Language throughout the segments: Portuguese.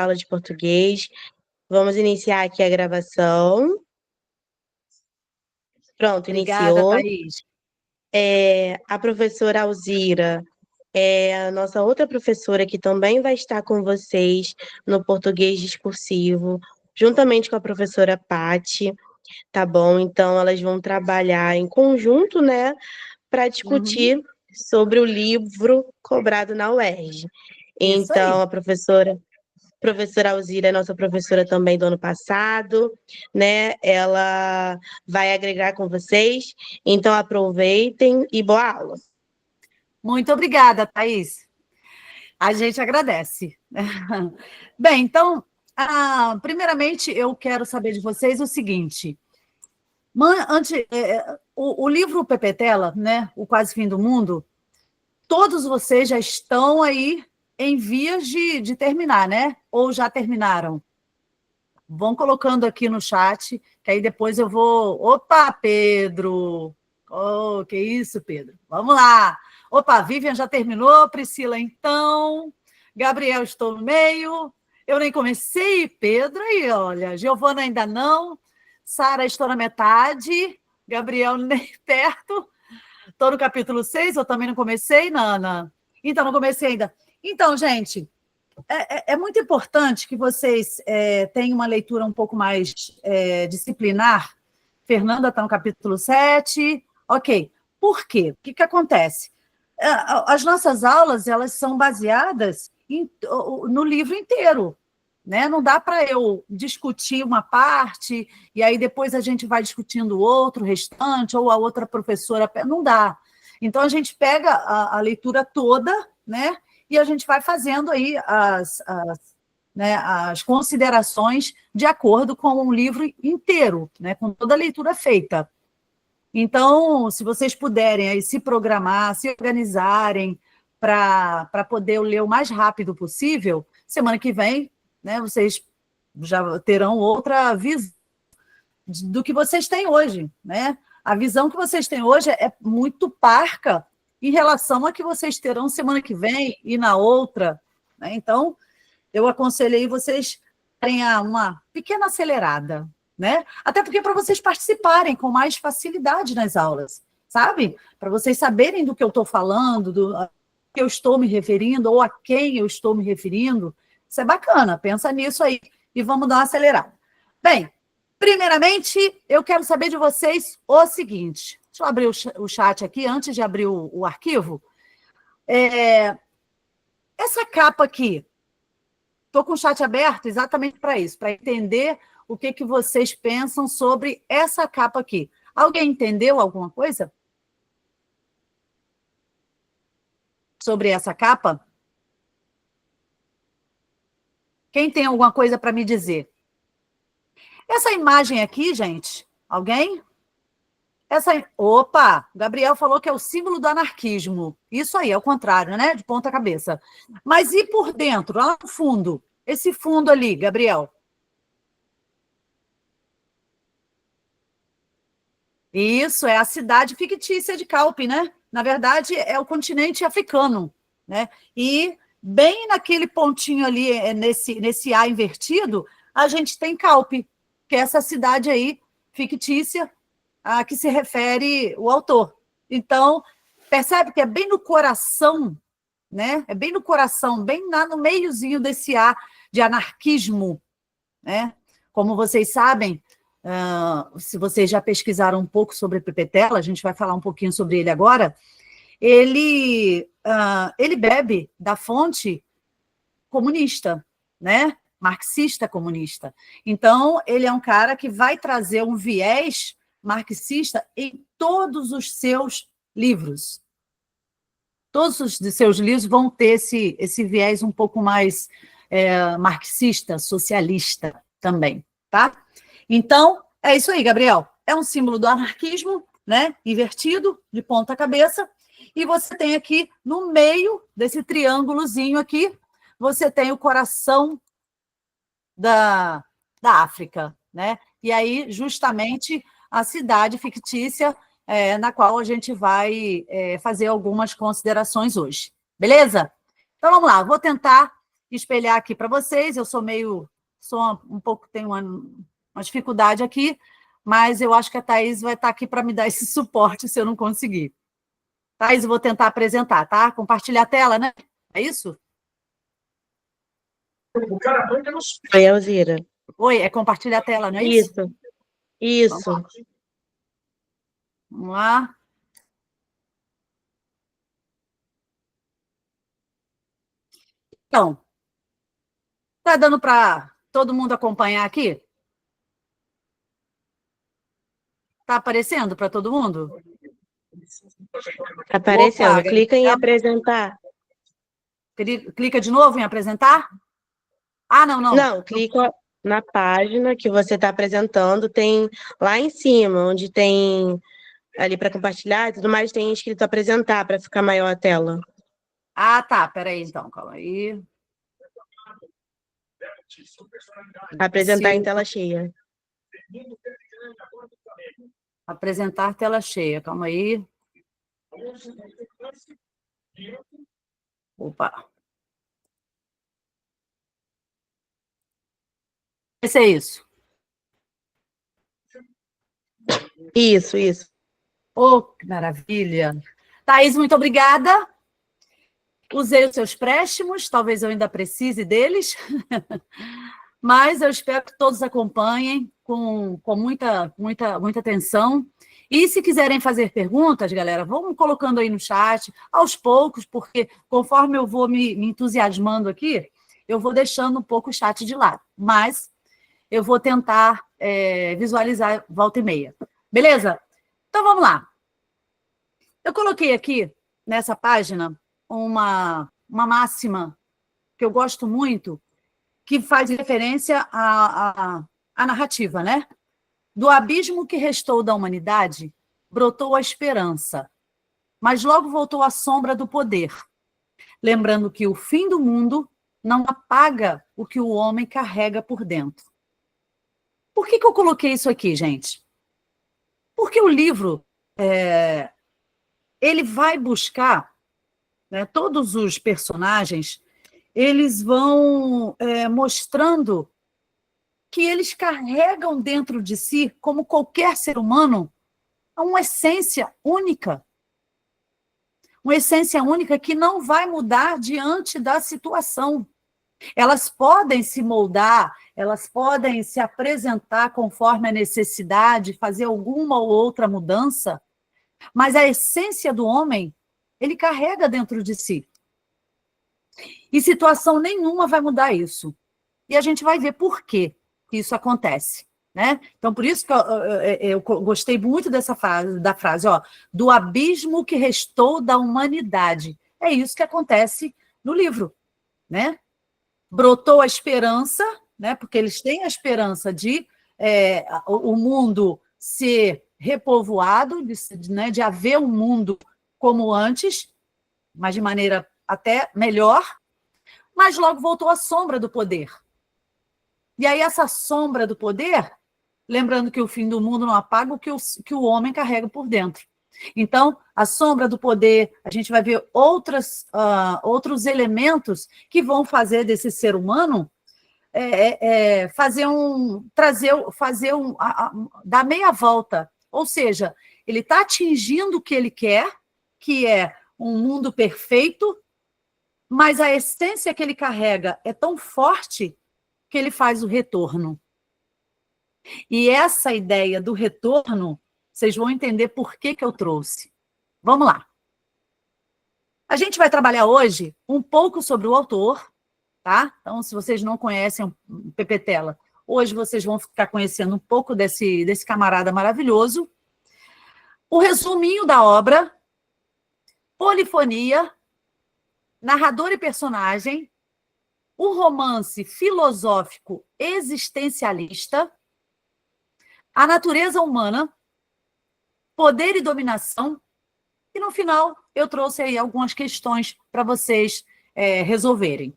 aula de português. Vamos iniciar aqui a gravação. Pronto, Obrigada, iniciou. Thaís. A professora Alzira é a nossa outra professora que também vai estar com vocês no português discursivo, juntamente com a professora Pati, tá bom? Então, elas vão trabalhar em conjunto, né, para discutir sobre o livro cobrado na UERJ. Isso aí. Então, a professora Alzira é nossa professora também do ano passado, né? Ela vai agregar com vocês, então aproveitem e boa aula. Muito obrigada, Thaís. A gente agradece. Bem, então, primeiramente, eu quero saber de vocês o seguinte. O livro Pepetela, né, O Quase Fim do Mundo, todos vocês já estão aí em vias de terminar, né? Ou já terminaram? Vão colocando aqui no chat, que aí depois eu vou... Opa, Pedro! Oh, que isso, Pedro? Vamos lá! Opa, Vivian já terminou, Priscila, então... Gabriel, estou no meio... Eu nem comecei, Pedro, aí, olha, Giovana ainda não, Sara, estou na metade, Gabriel nem perto, estou no capítulo 6, eu também não comecei, Nana. Então, não comecei ainda. Então, gente, é muito importante que vocês tenham uma leitura um pouco mais disciplinar. Fernanda está no capítulo 7, ok. Por quê? O que acontece? As nossas aulas, elas são baseadas no livro inteiro, né? Não dá para eu discutir uma parte e aí depois a gente vai discutindo o outro, o restante, ou a outra professora... Não dá. Então, a gente pega a leitura toda, né? E a gente vai fazendo aí as considerações de acordo com o livro inteiro, né? Com toda a leitura feita. Então, se vocês puderem aí se programar, se organizarem para poder ler o mais rápido possível, semana que vem, né, vocês já terão outra visão do que vocês têm hoje, né? A visão que vocês têm hoje é muito parca em relação a que vocês terão semana que vem e na outra, né? Então, eu aconselhei vocês darem uma pequena acelerada, né? Até porque para vocês participarem com mais facilidade nas aulas, sabe? Para vocês saberem do que eu estou falando, do que eu estou me referindo ou a quem eu estou me referindo. Isso é bacana, pensa nisso aí e vamos dar uma acelerada. Bem, primeiramente, eu quero saber de vocês o seguinte. Deixa eu abrir o chat aqui, antes de abrir o arquivo. Essa capa aqui, estou com o chat aberto exatamente para isso, para entender o que vocês pensam sobre essa capa aqui. Alguém entendeu alguma coisa sobre essa capa? Quem tem alguma coisa para me dizer? Essa imagem aqui, gente, alguém? Opa, o Gabriel falou que é o símbolo do anarquismo. Isso aí, é o contrário, né? De ponta cabeça. Mas e por dentro, lá no fundo? Esse fundo ali, Gabriel? Isso, é a cidade fictícia de Calpe, né? Na verdade, é o continente africano, né? E bem naquele pontinho ali, nesse A invertido, a gente tem Calpe, que é essa cidade aí fictícia a que se refere o autor. Então, percebe que é bem no coração, né? É bem no coração, bem lá no meiozinho desse A de anarquismo, né? Como vocês sabem, se vocês já pesquisaram um pouco sobre Pepetela, a gente vai falar um pouquinho sobre ele agora, ele bebe da fonte comunista, né? Marxista comunista. Então, ele é um cara que vai trazer um viés marxista em todos os seus livros. Todos os seus livros vão ter esse viés um pouco mais marxista, socialista também, tá? Então, é isso aí, Gabriel. É um símbolo do anarquismo, né? Invertido, de ponta cabeça, e você tem aqui, no meio desse triângulozinho aqui, você tem o coração da África, né? E aí, justamente, a cidade fictícia na qual a gente vai fazer algumas considerações hoje. Beleza? Então, vamos lá. Vou tentar espelhar aqui para vocês. Eu sou um pouco, tenho uma dificuldade aqui, mas eu acho que a Thaís vai estar aqui para me dar esse suporte se eu não conseguir. Thaís, eu vou tentar apresentar, tá? Compartilhar a tela, né? É isso? Oi, Alzira. Oi, é compartilhar a tela, não é isso? Isso. Vamos lá. Então, tá dando para todo mundo acompanhar aqui? Tá aparecendo para todo mundo? Tá aparecendo. Opa, Clica em apresentar. clica de novo em apresentar? Ah, não. Não, clica na página que você está apresentando. Tem lá em cima, onde tem ali para compartilhar e tudo mais, tem escrito apresentar para ficar maior a tela. Ah, tá. Peraí, então. Calma aí. Apresentar em tela cheia. Apresentar tela cheia. Calma aí. Opa. Esse é isso. Isso. Oh, que maravilha. Thaís, muito obrigada. Usei os seus préstimos, talvez eu ainda precise deles, mas eu espero que todos acompanhem com muita atenção. E se quiserem fazer perguntas, galera, vão colocando aí no chat, aos poucos, porque conforme eu vou me entusiasmando aqui, eu vou deixando um pouco o chat de lado. Mas eu vou tentar visualizar volta e meia. Beleza? Então, vamos lá. Eu coloquei aqui, nessa página, uma máxima que eu gosto muito, que faz referência à narrativa, né? Do abismo que restou da humanidade, brotou a esperança, mas logo voltou a sombra do poder, lembrando que o fim do mundo não apaga o que o homem carrega por dentro. Por que eu coloquei isso aqui, gente? Porque o livro, ele vai buscar, né, todos os personagens, eles vão mostrando que eles carregam dentro de si, como qualquer ser humano, uma essência única. Uma essência única que não vai mudar diante da situação. Elas podem se moldar, elas podem se apresentar conforme a necessidade, fazer alguma ou outra mudança, mas a essência do homem, ele carrega dentro de si. E situação nenhuma vai mudar isso. E a gente vai ver por quê que isso acontece. Né? Então, por isso que eu gostei muito da frase, ó, do abismo que restou da humanidade. É isso que acontece no livro. Né? Brotou a esperança, né? Porque eles têm a esperança de o mundo ser repovoado, de haver um mundo como antes, mas de maneira até melhor, mas logo voltou a sombra do poder. E aí essa sombra do poder, lembrando que o fim do mundo não apaga o que o homem carrega por dentro. Então, a sombra do poder, a gente vai ver outros elementos que vão fazer desse ser humano dar meia volta. Ou seja, ele está atingindo o que ele quer, que é um mundo perfeito, mas a essência que ele carrega é tão forte que ele faz o retorno. E essa ideia do retorno, vocês vão entender por que eu trouxe. Vamos lá. A gente vai trabalhar hoje um pouco sobre o autor, tá? Então, se vocês não conhecem o Pepe Tela, hoje vocês vão ficar conhecendo um pouco desse camarada maravilhoso. O resuminho da obra, polifonia, narrador e personagem, o romance filosófico existencialista, a natureza humana, poder e dominação, e no final eu trouxe aí algumas questões para vocês resolverem.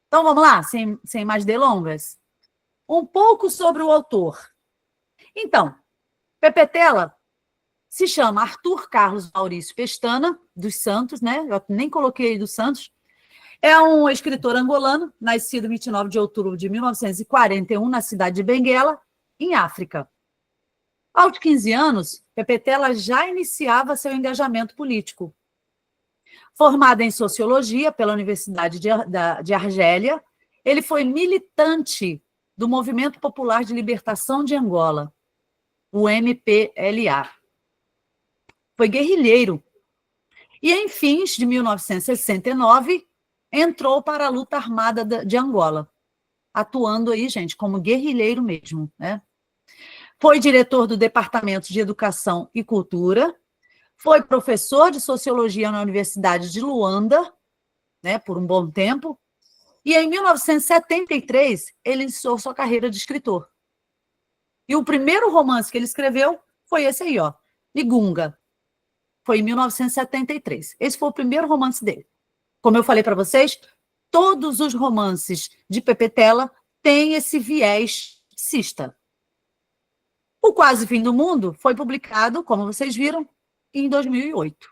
Então vamos lá, sem mais delongas. Um pouco sobre o autor. Então, Pepe Tela se chama Arthur Carlos Maurício Pestana, dos Santos, né? Eu nem coloquei dos Santos. É um escritor angolano, nascido em 29 de outubro de 1941, na cidade de Benguela, em África. Aos 15 anos, Pepe Tela já iniciava seu engajamento político. Formado em Sociologia pela Universidade de Argélia, ele foi militante do Movimento Popular de Libertação de Angola, o MPLA. Foi guerrilheiro. E, em fins de 1969, entrou para a luta armada de Angola, atuando aí, gente, como guerrilheiro mesmo, né? Foi diretor do Departamento de Educação e Cultura, foi professor de Sociologia na Universidade de Luanda, né, por um bom tempo, e em 1973 ele iniciou sua carreira de escritor. E o primeiro romance que ele escreveu foi esse aí, ó, Ligunga. Foi em 1973. Esse foi o primeiro romance dele. Como eu falei para vocês, todos os romances de Pepe Tela têm esse viés marxista. O Quase Fim do Mundo foi publicado, como vocês viram, em 2008.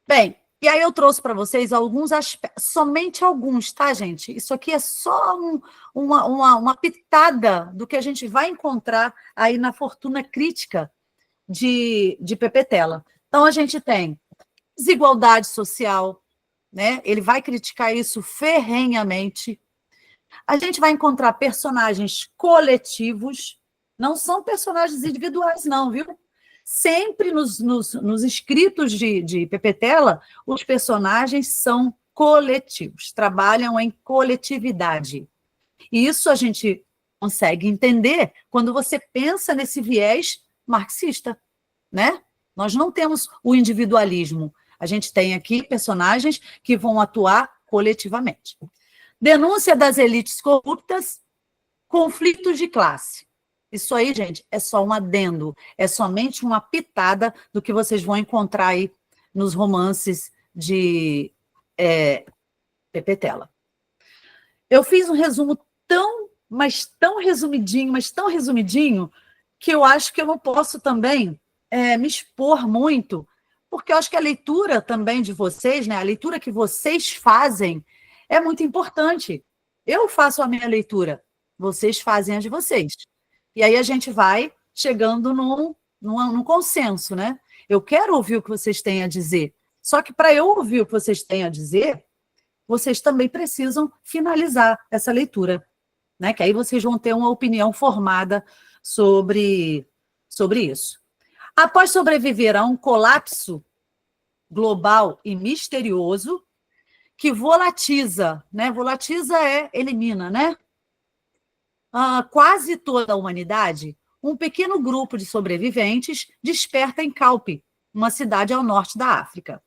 Bem, e aí eu trouxe para vocês alguns aspectos, somente alguns, tá, gente? Isso aqui é só uma pitada do que a gente vai encontrar aí na fortuna crítica de Pepe Tela. Então, a gente tem desigualdade social, né? Ele vai criticar isso ferrenhamente. A gente vai encontrar personagens coletivos, não são personagens individuais, não, viu? Sempre nos escritos de Pepe Tela, os personagens são coletivos, trabalham em coletividade. E isso a gente consegue entender quando você pensa nesse viés marxista, né? Nós não temos o individualismo. A gente tem aqui personagens que vão atuar coletivamente. Denúncia das elites corruptas, conflitos de classe. Isso aí, gente, é só um adendo, é somente uma pitada do que vocês vão encontrar aí nos romances de Pepe Tela. Eu fiz um resumo mas tão resumidinho, que eu acho que eu não posso também me expor muito, porque eu acho que a leitura também de vocês, né, a leitura que vocês fazem, é muito importante. Eu faço a minha leitura, vocês fazem a de vocês. E aí a gente vai chegando num consenso, né? Eu quero ouvir o que vocês têm a dizer. Só que para eu ouvir o que vocês têm a dizer, vocês também precisam finalizar essa leitura, né? Que aí vocês vão ter uma opinião formada sobre isso. Após sobreviver a um colapso global e misterioso, que volatiza, né? Volatiza elimina, né? Quase toda a humanidade, um pequeno grupo de sobreviventes desperta em Calpe, uma cidade ao norte da África.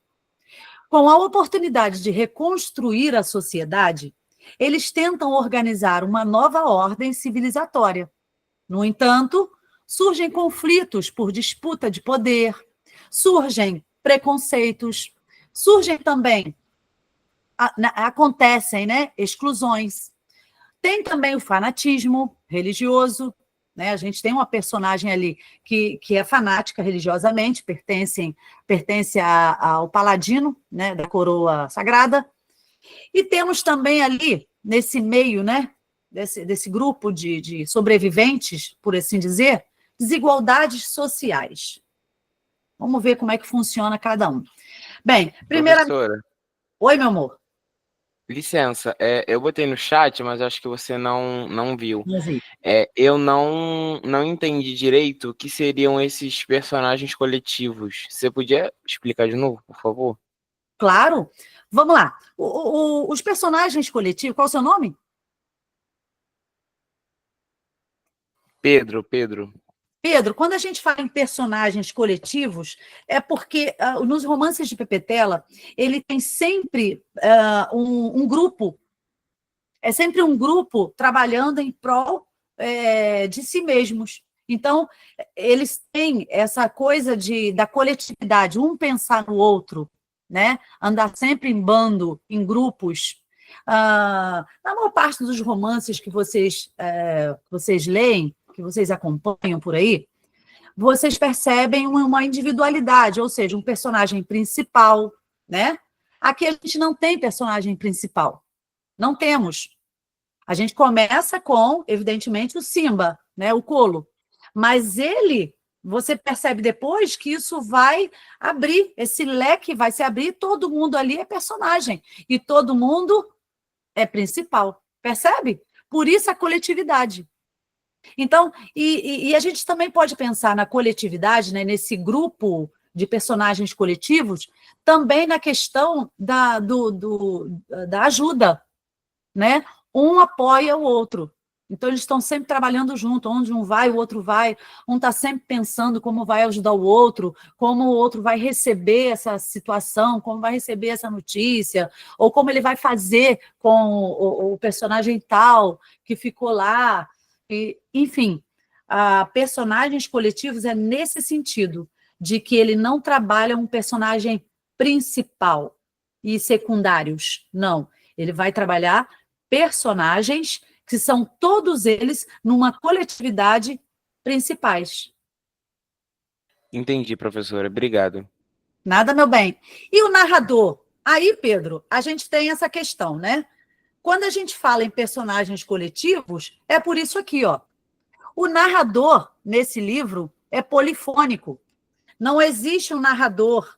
Com a oportunidade de reconstruir a sociedade, eles tentam organizar uma nova ordem civilizatória. No entanto, surgem conflitos por disputa de poder, surgem preconceitos, surgem também acontecem, né, exclusões. Tem também o fanatismo religioso, né? A gente tem uma personagem ali que é fanática religiosamente, pertence ao paladino, né, da coroa sagrada. E temos também ali, nesse meio, né, desse grupo de sobreviventes, por assim dizer, desigualdades sociais. Vamos ver como é que funciona cada um. Bem, primeira... Professora. Oi, meu amor. Licença, eu botei no chat, mas acho que você não viu. Não vi. Eu não entendi direito o que seriam esses personagens coletivos. Você podia explicar de novo, por favor? Claro. Vamos lá. Os personagens coletivos, qual é o seu nome? Pedro. Pedro, quando a gente fala em personagens coletivos, é porque nos romances de Pepe Tela, ele tem sempre um grupo, é sempre um grupo trabalhando em prol de si mesmos. Então, eles têm essa coisa da coletividade, um pensar no outro, né? Andar sempre em bando, em grupos. Na maior parte dos romances que vocês leem, que vocês acompanham por aí, vocês percebem uma individualidade, ou seja, um personagem principal, né? Aqui a gente não tem personagem principal. Não temos. A gente começa com, evidentemente, o Simba, né? O Colo. Mas ele, você percebe depois que isso vai abrir, esse leque vai se abrir, todo mundo ali é personagem. E todo mundo é principal. Percebe? Por isso a coletividade. Então, e a gente também pode pensar na coletividade, né, nesse grupo de personagens coletivos, também na questão da ajuda, né? Um apoia o outro. Então, eles estão sempre trabalhando junto. Onde um vai, o outro vai. Um está sempre pensando como vai ajudar o outro, como o outro vai receber essa situação, como vai receber essa notícia, ou como ele vai fazer com o personagem tal que ficou lá. E, enfim, personagens coletivos é nesse sentido, de que ele não trabalha um personagem principal e secundários. Não. Ele vai trabalhar personagens que são todos eles numa coletividade principais. Entendi, professora. Obrigado. Nada, meu bem. E o narrador? Aí, Pedro, a gente tem essa questão, né? Quando a gente fala em personagens coletivos, é por isso aqui, ó. O narrador, nesse livro, é polifônico. Não existe um narrador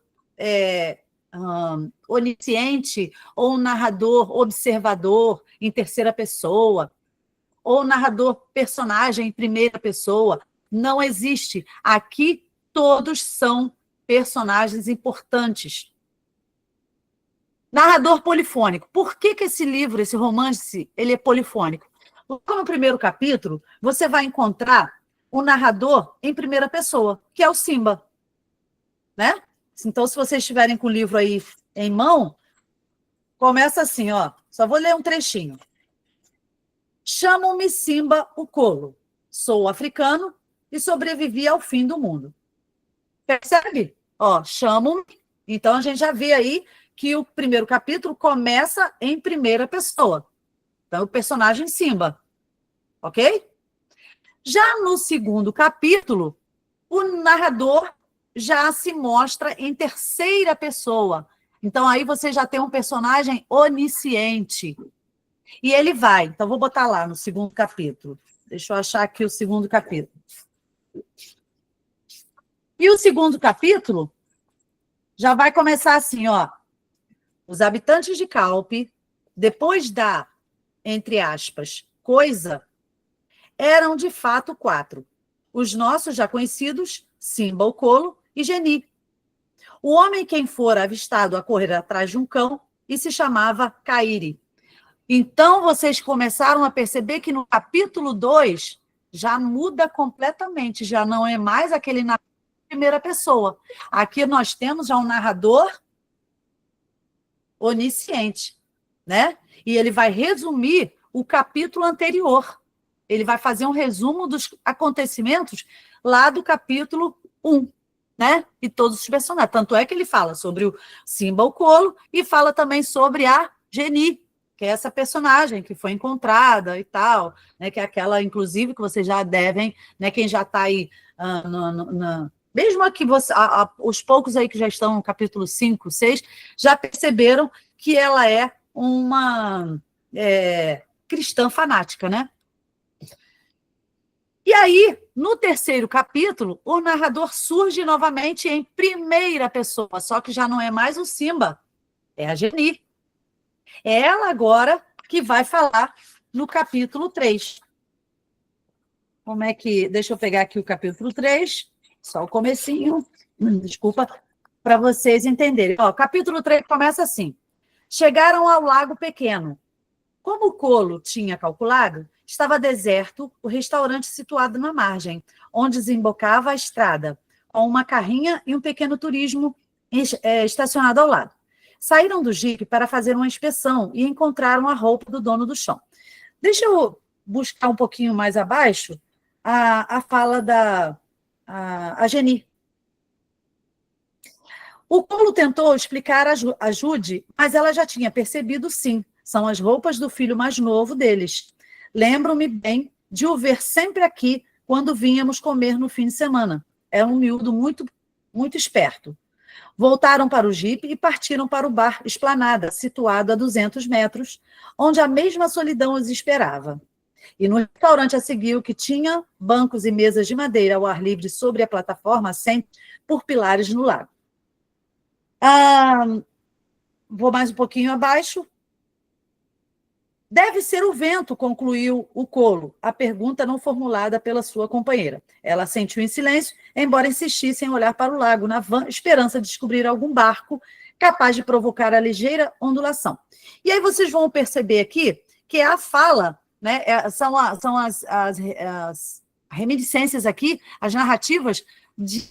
onisciente ou um narrador observador em terceira pessoa, ou narrador personagem em primeira pessoa. Não existe. Aqui, todos são personagens importantes. Narrador polifônico. Por que esse livro, esse romance, ele é polifônico? Porque no primeiro capítulo, você vai encontrar o narrador em primeira pessoa, que é o Simba. Né? Então, se vocês estiverem com o livro aí em mão, começa assim, ó. Só vou ler um trechinho. Chamam-me Simba o Colo. Sou africano e sobrevivi ao fim do mundo. Percebe? Ó, chamam-me. Então, a gente já vê aí que o primeiro capítulo começa em primeira pessoa. Então, o personagem Simba. Ok? Já no segundo capítulo, o narrador já se mostra em terceira pessoa. Então, aí você já tem um personagem onisciente. E ele vai. Então, vou botar lá no segundo capítulo. Deixa eu achar aqui o segundo capítulo. E o segundo capítulo já vai começar assim, ó. Os habitantes de Calpe, depois da, entre aspas, coisa, eram de fato 4. Os nossos já conhecidos, Simba o Colo e Geni. O homem quem fora avistado a correr atrás de um cão e se chamava Caíri. Então, vocês começaram a perceber que no capítulo 2 já muda completamente, já não é mais aquele narrador de primeira pessoa. Aqui nós temos já um narrador onisciente, né? E ele vai resumir o capítulo anterior. Ele vai fazer um resumo dos acontecimentos lá do capítulo 1, né? E todos os personagens. Tanto é que ele fala sobre o Simba o Colo e fala também sobre a Geni, que é essa personagem que foi encontrada e tal, né? Que é aquela, inclusive, que vocês já devem, né? Quem já está aí, mesmo aqui, os poucos aí que já estão no capítulo 5, 6, já perceberam que ela é uma cristã fanática, né? E aí, no terceiro capítulo, o narrador surge novamente em primeira pessoa, só que já não é mais o Simba, é a Geni. É ela agora que vai falar no capítulo 3. Como é que... Deixa eu pegar aqui o capítulo 3, só o comecinho, desculpa, para vocês entenderem. Ó, capítulo 3 começa assim. Chegaram ao lago pequeno. Como o Colo tinha calculado, estava deserto o restaurante situado na margem, onde desembocava a estrada, com uma carrinha e um pequeno turismo estacionado ao lado. Saíram do jipe para fazer uma inspeção e encontraram a roupa do dono do chão. Deixa eu buscar um pouquinho mais abaixo a fala da Geni. O Colo tentou explicar a Jude, mas ela já tinha percebido, sim. São as roupas do filho mais novo deles. Lembro-me bem de o ver sempre aqui quando vínhamos comer no fim de semana. É um miúdo muito, muito esperto. Voltaram para o jipe e partiram para o bar Esplanada, situado a 200 metros, onde a mesma solidão os esperava. E no restaurante a seguir, o que tinha bancos e mesas de madeira ao ar livre sobre a plataforma, assente por pilares no lago. Vou mais um pouquinho abaixo. Deve ser o vento, concluiu o Colo, a pergunta não formulada pela sua companheira. Ela assentiu em silêncio, embora insistisse em olhar para o lago na van, esperança de descobrir algum barco capaz de provocar a ligeira ondulação. E aí vocês vão perceber aqui que a fala, né, são as reminiscências aqui, as narrativas de,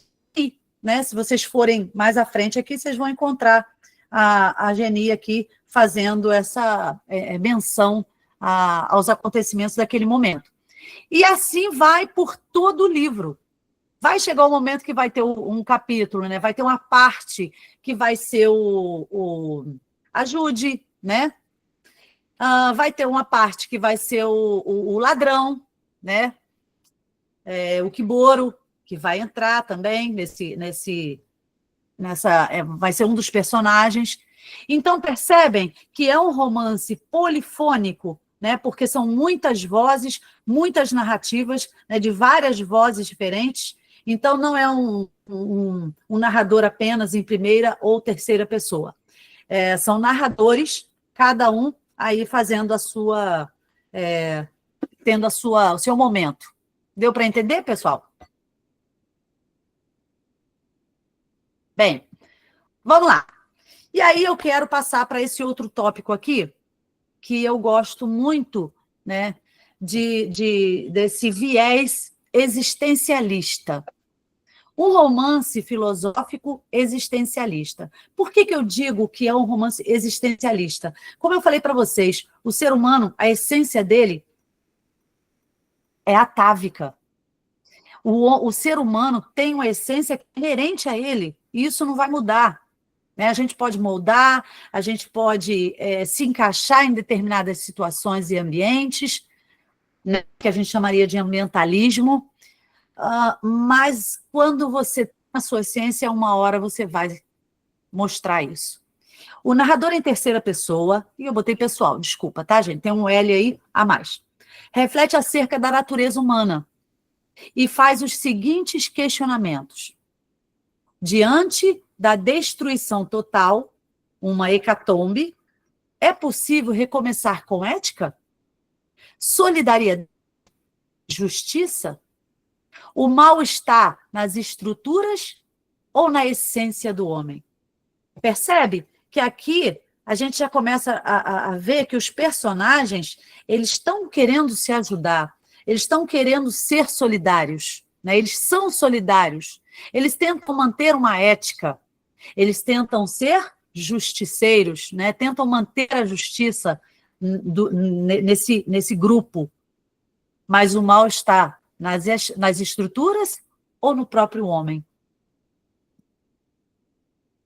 né, se vocês forem mais à frente aqui, vocês vão encontrar a Geni aqui fazendo essa menção aos acontecimentos daquele momento. E assim vai por todo o livro. Vai chegar um momento que vai ter um capítulo, né? Vai ter uma parte que vai ser a Jude, né? Vai ter uma parte que vai ser o ladrão, né? O Kiboro, que vai entrar também vai ser um dos personagens. Então, percebem que é um romance polifônico, né? Porque são muitas vozes, muitas narrativas, né? De várias vozes diferentes. Então, não é um narrador apenas em primeira ou terceira pessoa. São narradores, cada um aí fazendo tendo o seu momento. Deu para entender, pessoal? Bem, vamos lá. E aí eu quero passar para esse outro tópico aqui, que eu gosto muito, né, desse viés existencialista. Um romance filosófico existencialista. Por que eu digo que é um romance existencialista? Como eu falei para vocês, o ser humano, a essência dele é atávica. O ser humano tem uma essência inerente a ele, e isso não vai mudar. A gente pode moldar, a gente pode se encaixar em determinadas situações e ambientes, né, que a gente chamaria de ambientalismo, mas quando você tem a sua essência, uma hora você vai mostrar isso. O narrador em terceira pessoa, e eu botei pessoal, desculpa, tá, gente? Tem um L aí a mais. Reflete acerca da natureza humana e faz os seguintes questionamentos. Diante da destruição total, uma hecatombe, é possível recomeçar com ética? Solidariedade? Justiça? O mal está nas estruturas ou na essência do homem? Percebe que aqui a gente já começa a ver que os personagens, eles estão querendo se ajudar, eles estão querendo ser solidários, né? Eles são solidários, eles tentam manter uma ética, eles tentam ser justiceiros, né? Tentam manter a justiça nesse grupo, mas o mal está nas estruturas ou no próprio homem?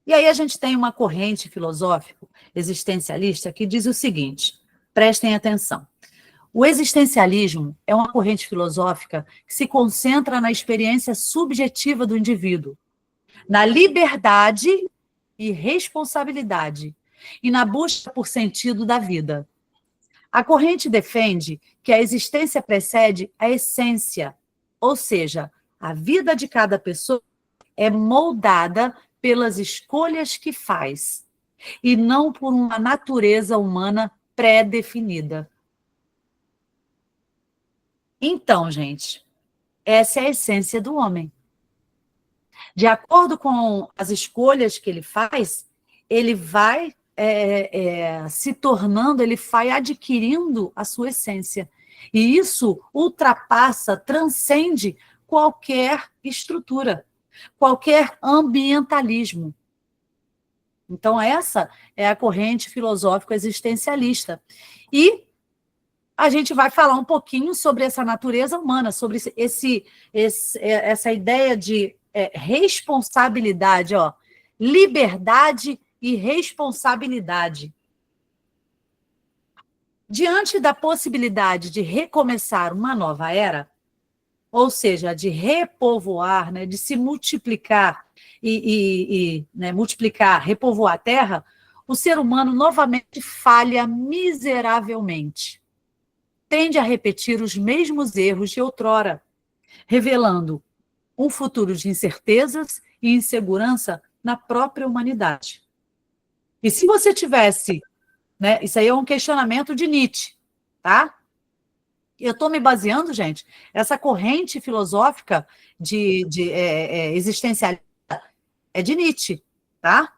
E aí a gente tem uma corrente filosófica existencialista que diz o seguinte, prestem atenção. O existencialismo é uma corrente filosófica que se concentra na experiência subjetiva do indivíduo, na liberdade e responsabilidade, e na busca por sentido da vida. A corrente defende que a existência precede a essência, ou seja, a vida de cada pessoa é moldada pelas escolhas que faz, e não por uma natureza humana pré-definida. Então, gente, essa é a essência do homem. De acordo com as escolhas que ele faz, ele vai se tornando, ele vai adquirindo a sua essência. E isso ultrapassa, transcende qualquer estrutura, qualquer ambientalismo. Então, essa é a corrente filosófica existencialista. E a gente vai falar um pouquinho sobre essa natureza humana, sobre essa ideia de responsabilidade, liberdade e responsabilidade. Diante da possibilidade de recomeçar uma nova era, ou seja, de repovoar, né, de se multiplicar né, multiplicar, repovoar a Terra, o ser humano novamente falha miseravelmente. Tende a repetir os mesmos erros de outrora, revelando um futuro de incertezas e insegurança na própria humanidade. E se você tivesse, né, isso aí é um questionamento de Nietzsche, tá? Eu estou me baseando, gente, essa corrente filosófica de existencialista é de Nietzsche, tá?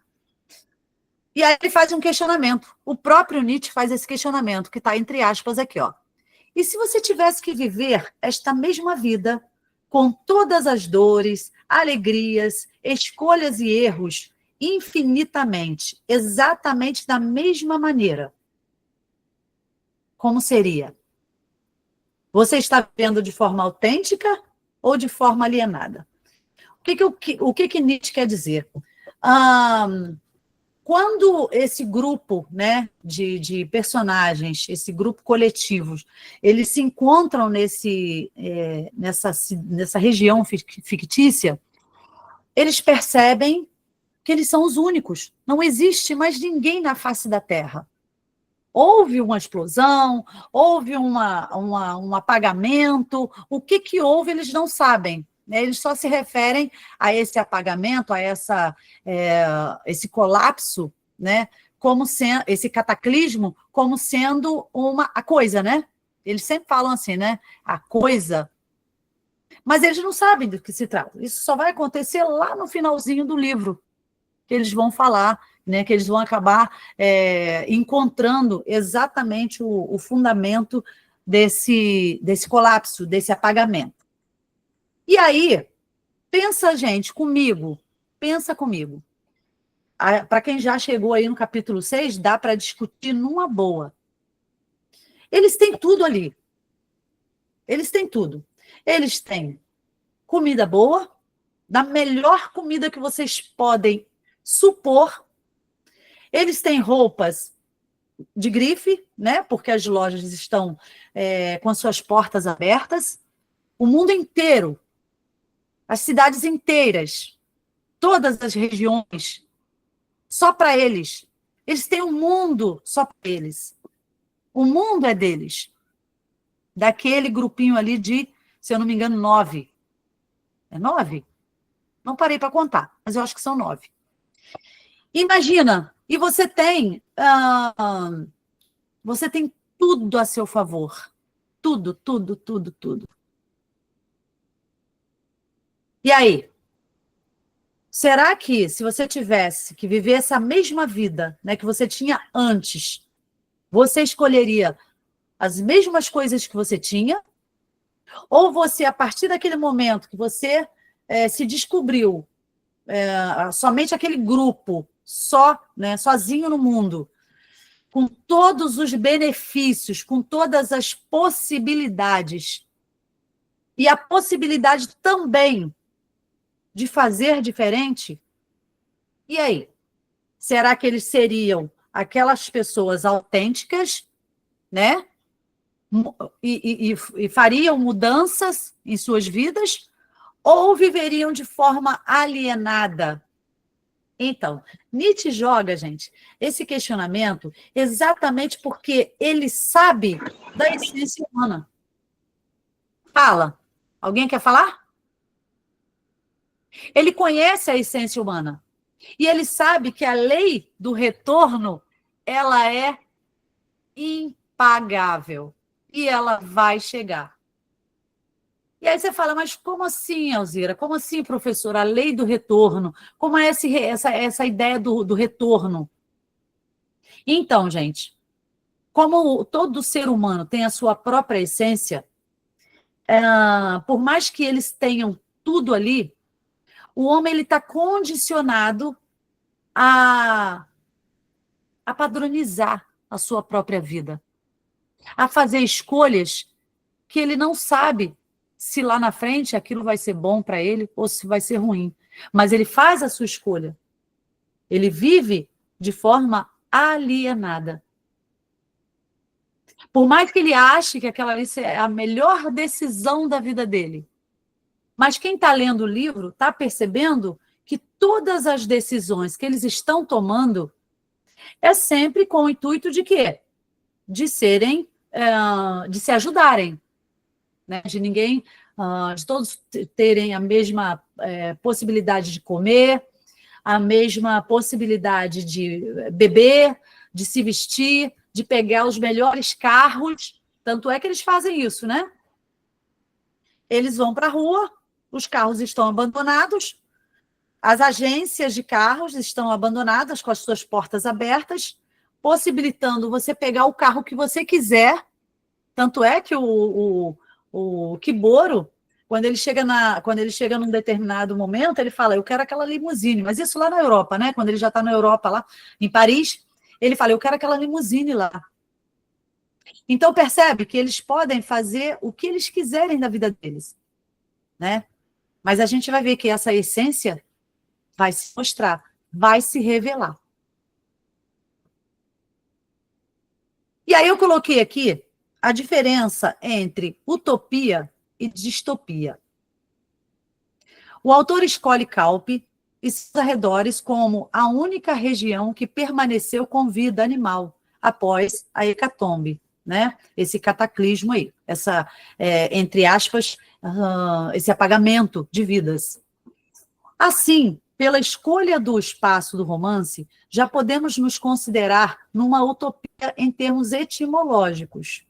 E aí ele faz um questionamento. O próprio Nietzsche faz esse questionamento, que está entre aspas aqui, ó. E se você tivesse que viver esta mesma vida, com todas as dores, alegrias, escolhas e erros, infinitamente, exatamente da mesma maneira, como seria? Você está vivendo de forma autêntica ou de forma alienada? O que Nietzsche quer dizer? Quando esse grupo, né, de personagens, esse grupo coletivo, eles se encontram nessa região fictícia, eles percebem que eles são os únicos. Não existe mais ninguém na face da Terra. Houve uma explosão, houve um apagamento. O que houve, eles não sabem. Eles só se referem a esse apagamento, a esse colapso, né, como sendo, esse cataclismo, como sendo a coisa, né? Eles sempre falam assim, né? A coisa. Mas eles não sabem do que se trata. Isso só vai acontecer lá no finalzinho do livro, que eles vão falar, né, que eles vão acabar encontrando exatamente o fundamento desse colapso, desse apagamento. E aí, pensa, gente, pensa comigo. Para quem já chegou aí no capítulo 6, dá para discutir numa boa. Eles têm tudo ali. Eles têm tudo. Eles têm comida boa, da melhor comida que vocês podem supor. Eles têm roupas de grife, né? Porque as lojas estão com as suas portas abertas. O mundo inteiro, as cidades inteiras, todas as regiões, só para eles. Eles têm um mundo só para eles. O mundo é deles. Daquele grupinho ali de, se eu não me engano, 9. É 9? Não parei para contar, mas eu acho que são 9. Imagina, e você tem tudo a seu favor. Tudo, tudo, tudo, tudo. E aí? Será que, se você tivesse que viver essa mesma vida, né, que você tinha antes, você escolheria as mesmas coisas que você tinha? Ou você, a partir daquele momento que você se descobriu somente aquele grupo, né, sozinho no mundo, com todos os benefícios, com todas as possibilidades, e a possibilidade também de fazer diferente? E aí? Será que eles seriam aquelas pessoas autênticas, né? E fariam mudanças em suas vidas? Ou viveriam de forma alienada? Então, Nietzsche joga, gente, esse questionamento exatamente porque ele sabe da essência humana. Fala. Alguém quer falar? Ele conhece a essência humana. E ele sabe que a lei do retorno, ela é impagável. E ela vai chegar. E aí você fala, mas como assim, Alzira? Como assim, professora? A lei do retorno? Como é essa ideia do retorno? Então, gente, como todo ser humano tem a sua própria essência, por mais que eles tenham tudo ali, o homem está condicionado a padronizar a sua própria vida, a fazer escolhas que ele não sabe se lá na frente aquilo vai ser bom para ele ou se vai ser ruim. Mas ele faz a sua escolha. Ele vive de forma alienada. Por mais que ele ache que aquela ali é a melhor decisão da vida dele, Mas quem está lendo o livro está percebendo que todas as decisões que eles estão tomando é sempre com o intuito de quê? De serem, de se ajudarem, né? De ninguém, de todos terem a mesma possibilidade de comer, a mesma possibilidade de beber, de se vestir, de pegar os melhores carros. Tanto é que eles fazem isso, né? Eles vão para a rua, os carros estão abandonados, as agências de carros estão abandonadas com as suas portas abertas, possibilitando você pegar o carro que você quiser. Tanto é que o Kiboro, quando ele chega num determinado momento, ele fala, eu quero aquela limusine. Mas isso lá na Europa, né? Quando ele já está na Europa, lá em Paris, ele fala, eu quero aquela limusine lá. Então, percebe que eles podem fazer o que eles quiserem da vida deles, né? Mas a gente vai ver que essa essência vai se mostrar, vai se revelar. E aí eu coloquei aqui a diferença entre utopia e distopia. O autor escolhe Calpe e seus arredores como a única região que permaneceu com vida animal após a hecatombe, né? Esse cataclismo aí, entre aspas, esse apagamento de vidas. Assim, pela escolha do espaço do romance, já podemos nos considerar numa utopia em termos etimológicos,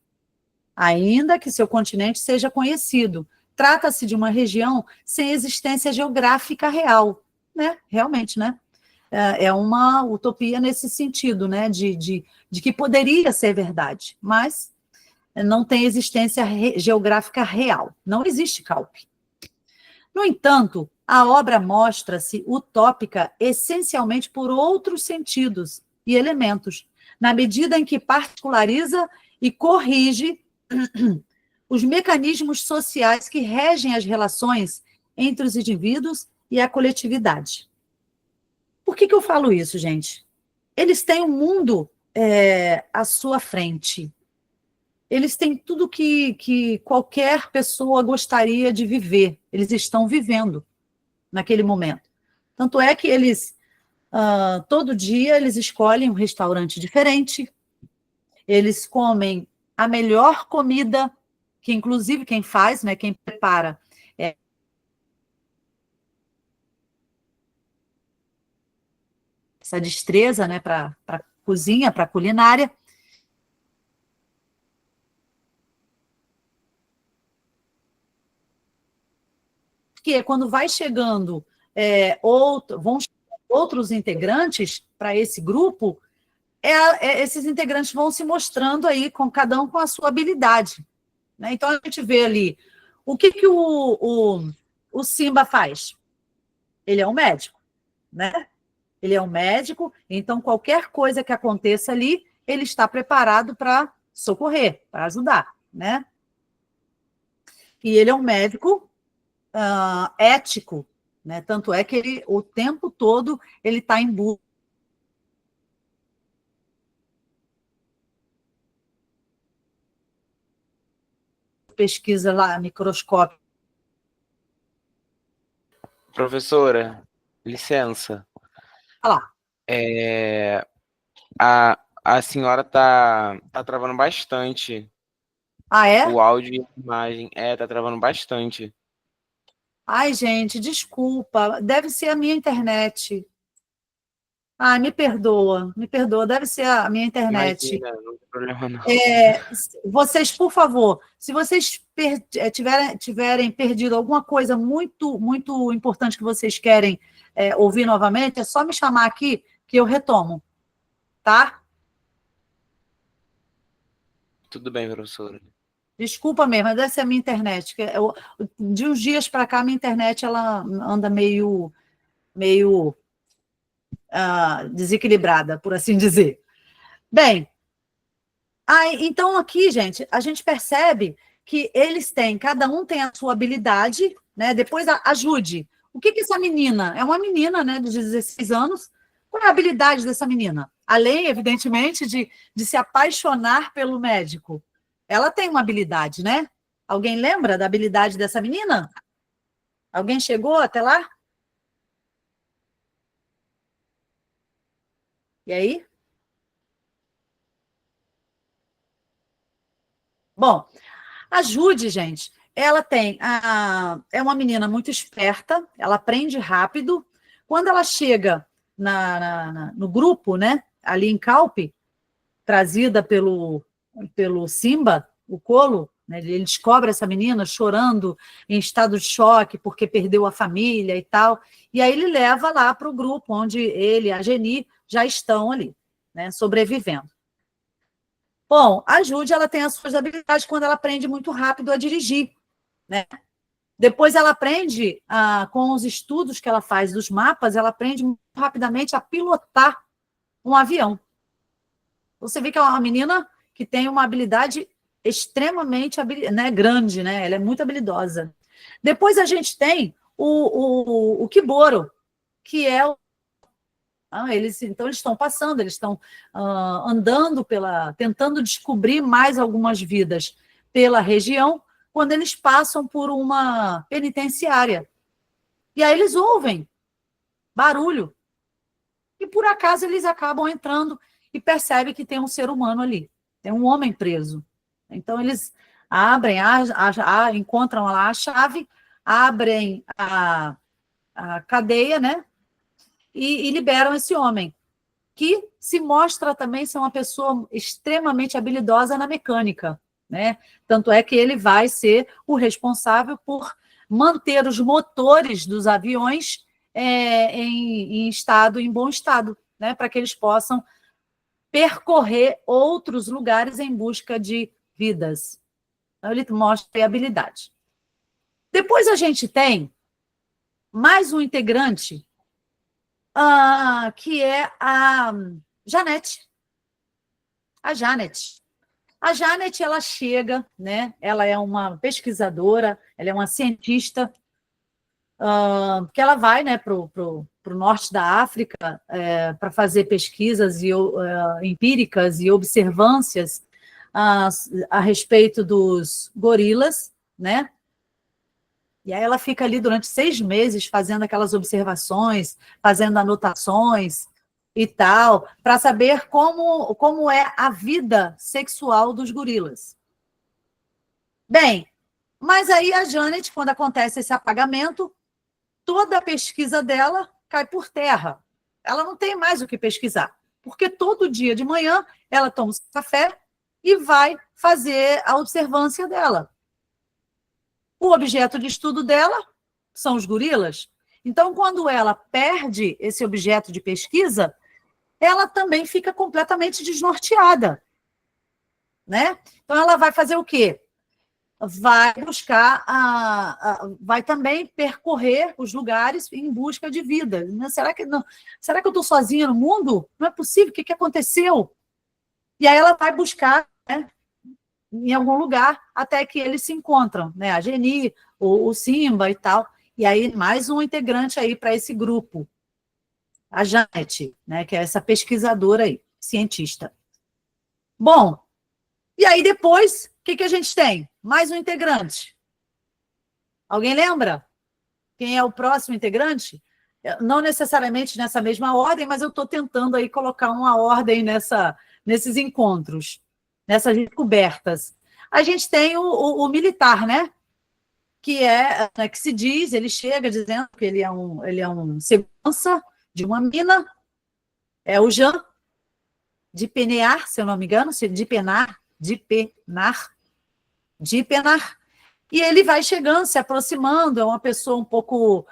ainda que seu continente seja conhecido. Trata-se de uma região sem existência geográfica real, né? Realmente, né? É uma utopia nesse sentido, né? De que poderia ser verdade, mas não tem existência geográfica real. Não existe Calpe. No entanto, a obra mostra-se utópica essencialmente por outros sentidos e elementos, na medida em que particulariza e corrige os mecanismos sociais que regem as relações entre os indivíduos e a coletividade. Por que eu falo isso, gente? Eles têm um mundo à sua frente. Eles têm tudo que qualquer pessoa gostaria de viver. Eles estão vivendo naquele momento. Tanto é que eles, todo dia, eles escolhem um restaurante diferente, eles comem a melhor comida, que inclusive quem faz, né, quem prepara, essa destreza, né, para cozinha, para culinária. Porque quando vai chegando vão outros integrantes para esse grupo, esses integrantes vão se mostrando aí, com cada um com a sua habilidade, né? Então, a gente vê ali, o que o Simba faz? Ele é um médico, né? Ele é um médico, então qualquer coisa que aconteça ali, ele está preparado para socorrer, para ajudar, né? E ele é um médico ético, né? Tanto é que ele, o tempo todo, ele está em busca. Pesquisa lá, microscópio. Professora, licença. Olha lá. A senhora tá travando bastante. Ah, é? O áudio e a imagem. Tá travando bastante. Ai, gente, desculpa. Deve ser a minha internet. Ai, me perdoa, deve ser a minha internet. Imagina, não tem problema não. Vocês, por favor, se vocês tiverem perdido alguma coisa muito, muito importante que vocês querem ouvir novamente, é só me chamar aqui que eu retomo, tá? Tudo bem, professora. Desculpa mesmo, mas deve ser a minha internet. De uns dias para cá, a minha internet ela anda meio desequilibrada, por assim dizer. Bem, então aqui, gente, a gente percebe que cada um tem a sua habilidade, né? Depois ajude. O que essa menina? É uma menina, né, de 16 anos. Qual é a habilidade dessa menina? Além, evidentemente, de se apaixonar pelo médico. Ela tem uma habilidade, né? Alguém lembra da habilidade dessa menina? Alguém chegou até lá? E aí? Bom, a Jude, gente, ela é uma menina muito esperta, ela aprende rápido. Quando ela chega no grupo, né, ali em Calpe, trazida pelo Simba, o Colo, né, ele descobre essa menina chorando, em estado de choque, porque perdeu a família e tal, e aí ele leva lá para o grupo, onde ele e a Geni já estão ali, né, sobrevivendo. Bom, a Jude, ela tem as suas habilidades quando ela aprende muito rápido a dirigir, né? Depois ela aprende, com os estudos que ela faz dos mapas, ela aprende muito rapidamente a pilotar um avião. Você vê que é uma menina que tem uma habilidade extremamente né, grande, né? Ela é muito habilidosa. Depois a gente tem o Kiboro, que é o então, eles estão passando, eles estão andando tentando descobrir mais algumas vidas pela região, quando eles passam por uma penitenciária. E aí eles ouvem barulho. E por acaso eles acabam entrando e percebem que tem um ser humano ali, tem um homem preso. Então eles abrem, encontram lá a chave, abrem a cadeia, né? E liberam esse homem, que se mostra também ser uma pessoa extremamente habilidosa na mecânica, né? Tanto é que ele vai ser o responsável por manter os motores dos aviões em bom estado, né? Para que eles possam percorrer outros lugares em busca de vidas. Então, ele mostra a habilidade. Depois a gente tem mais um integrante, que é a Janete. A Janet. A Janet, ela chega, né? Ela é uma pesquisadora, ela é uma cientista, que ela vai, né, para o norte da África para fazer pesquisas empíricas e observâncias a respeito dos gorilas, né? E aí ela fica ali durante 6 meses fazendo aquelas observações, fazendo anotações e tal, para saber como é a vida sexual dos gorilas. Bem, mas aí a Janet, quando acontece esse apagamento, toda a pesquisa dela cai por terra. Ela não tem mais o que pesquisar, porque todo dia de manhã ela toma um café e vai fazer a observância dela. O objeto de estudo dela são os gorilas. Então, quando ela perde esse objeto de pesquisa, ela também fica completamente desnorteada, né? Então, ela vai fazer o quê? Vai buscar, vai também percorrer os lugares em busca de vida. Será que eu estou sozinha no mundo? Não é possível, o que aconteceu? E aí ela vai buscar, né, em algum lugar, até que eles se encontram, né? A Geni, o Simba e tal. E aí, mais um integrante aí para esse grupo, a Janete, né? Que é essa pesquisadora aí, cientista. Bom, e aí depois, o que a gente tem? Mais um integrante. Alguém lembra? Quem é o próximo integrante? Não necessariamente nessa mesma ordem, mas eu estou tentando aí colocar uma ordem nesses encontros, nessas descobertas. A gente tem o militar, né? Que se diz, ele chega dizendo que ele é um segurança de uma mina, é o Jean de Penar, se eu não me engano, de Penar, e ele vai chegando, se aproximando, é uma pessoa um pouco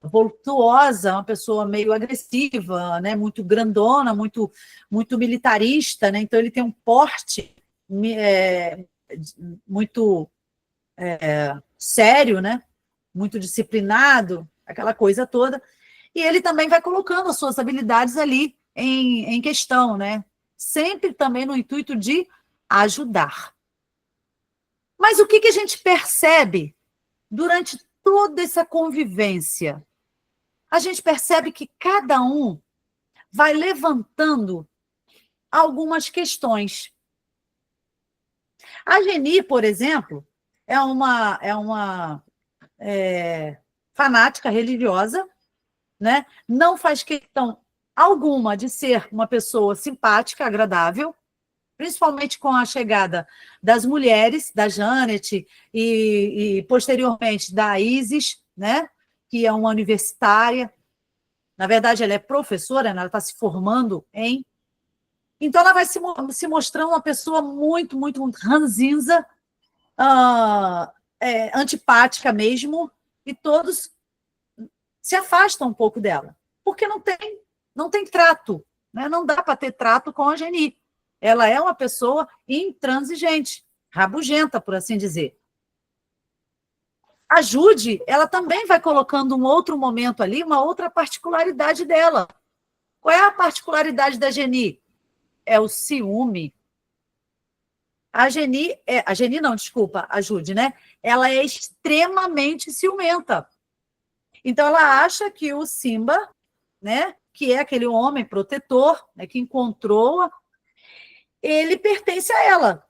voluptuosa, uma pessoa meio agressiva, né, muito grandona, muito, muito militarista, né, então ele tem um porte muito sério, né, muito disciplinado, aquela coisa toda, e ele também vai colocando as suas habilidades ali em questão, né, sempre também no intuito de ajudar. Mas o que a gente percebe durante toda essa convivência? A gente percebe que cada um vai levantando algumas questões. A Geni, por exemplo, fanática, religiosa, né? Não faz questão alguma de ser uma pessoa simpática, agradável, principalmente com a chegada das mulheres, da Janet e posteriormente da Isis, né? Que é uma universitária. Na verdade, ela é professora, né? Ela está se formando em... Então, ela vai se mostrar uma pessoa muito, muito, muito ranzinza, antipática mesmo, e todos se afastam um pouco dela, porque não tem trato, né? Não dá para ter trato com a Geni. Ela é uma pessoa intransigente, rabugenta, por assim dizer. A Jude, ela também vai colocando um outro momento ali, uma outra particularidade dela. Qual é a particularidade da Geni? É o ciúme. A Jude, né? Ela é extremamente ciumenta. Então, ela acha que o Simba, né, que é aquele homem protetor, né, que encontrou, ele pertence a ela.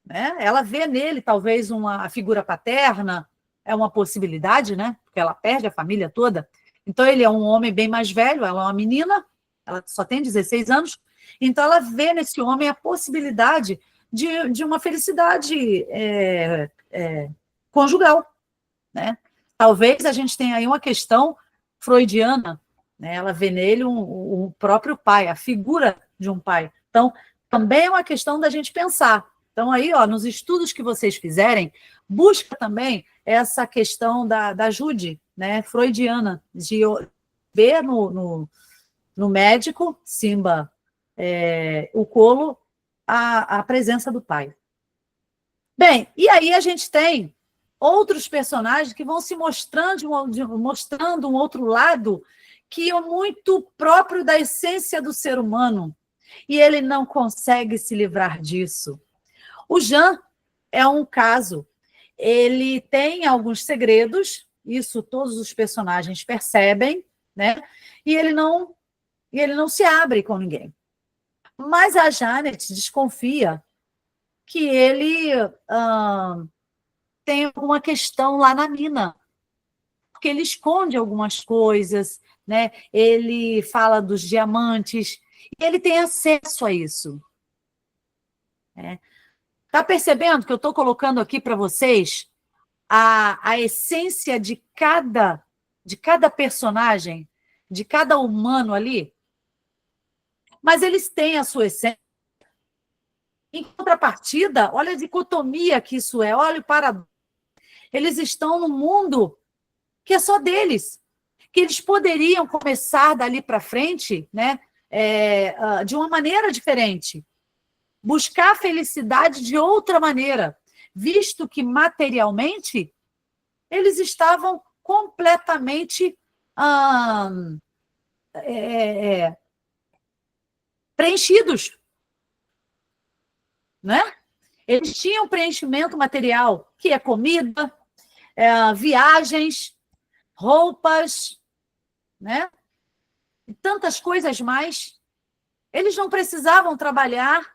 Né? Ela vê nele, talvez, a figura paterna, é uma possibilidade, né? Porque ela perde a família toda. Então, ele é um homem bem mais velho, ela é uma menina, ela só tem 16 anos, então ela vê nesse homem a possibilidade de uma felicidade conjugal, né? Talvez a gente tenha aí uma questão freudiana, né? Ela vê nele o próprio pai, a figura de um pai. Então, também é uma questão da gente pensar. Então, aí, nos estudos que vocês fizerem, busca também essa questão da Jude, né, freudiana, de ver no médico, Simba, o Colo, a presença do pai. Bem, e aí a gente tem outros personagens que vão se mostrando um outro lado que é muito próprio da essência do ser humano, e ele não consegue se livrar disso. O Jean é um caso. Ele tem alguns segredos, isso todos os personagens percebem, né? E ele não se abre com ninguém. Mas a Janet desconfia que ele tem alguma questão lá na mina, porque ele esconde algumas coisas, né? Ele fala dos diamantes, e ele tem acesso a isso. Está percebendo que eu estou colocando aqui para vocês a essência de cada personagem, de cada humano ali? Mas eles têm a sua essência. Em contrapartida, olha a dicotomia que isso é, olha o paradoxo. Eles estão num mundo que é só deles, que eles poderiam começar dali para frente, né, de uma maneira diferente, buscar a felicidade de outra maneira, visto que materialmente eles estavam completamente preenchidos, né? Eles tinham preenchimento material, que é comida, viagens, roupas, né? E tantas coisas mais. Eles não precisavam trabalhar.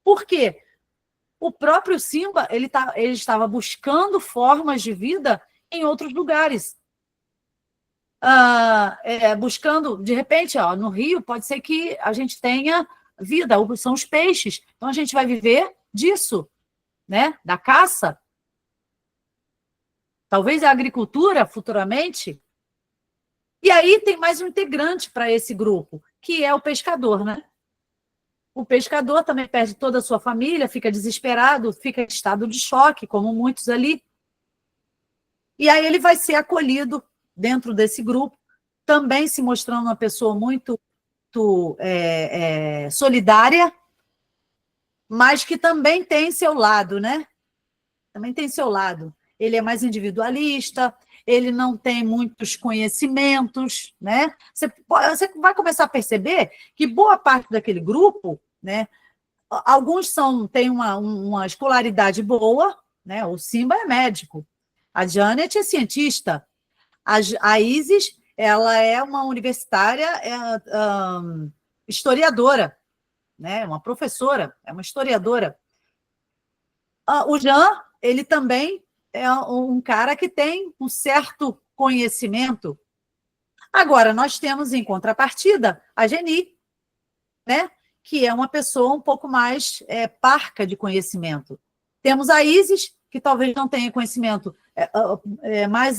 Por quê? O próprio Simba, ele estava buscando formas de vida em outros lugares. Buscando, de repente, no Rio, pode ser que a gente tenha vida, são os peixes. Então, a gente vai viver disso, né? Da caça. Talvez a agricultura, futuramente. E aí tem mais um integrante para esse grupo, que é o pescador, né? O pescador também perde toda a sua família, fica desesperado, fica em estado de choque, como muitos ali. E aí ele vai ser acolhido dentro desse grupo, também se mostrando uma pessoa muito solidária, mas que também tem seu lado, né? Também tem seu lado. Ele é mais individualista, ele não tem muitos conhecimentos, né? Você vai começar a perceber que boa parte daquele grupo, né? Alguns têm uma escolaridade boa, né? O Simba é médico, a Janet é cientista, a Isis, ela é uma universitária historiadora, né? Uma professora, é uma historiadora. O Jean, ele também é um cara que tem um certo conhecimento. Agora, nós temos em contrapartida a Geni, né? Que é uma pessoa um pouco mais parca de conhecimento. Temos a Isis, que talvez não tenha conhecimento mais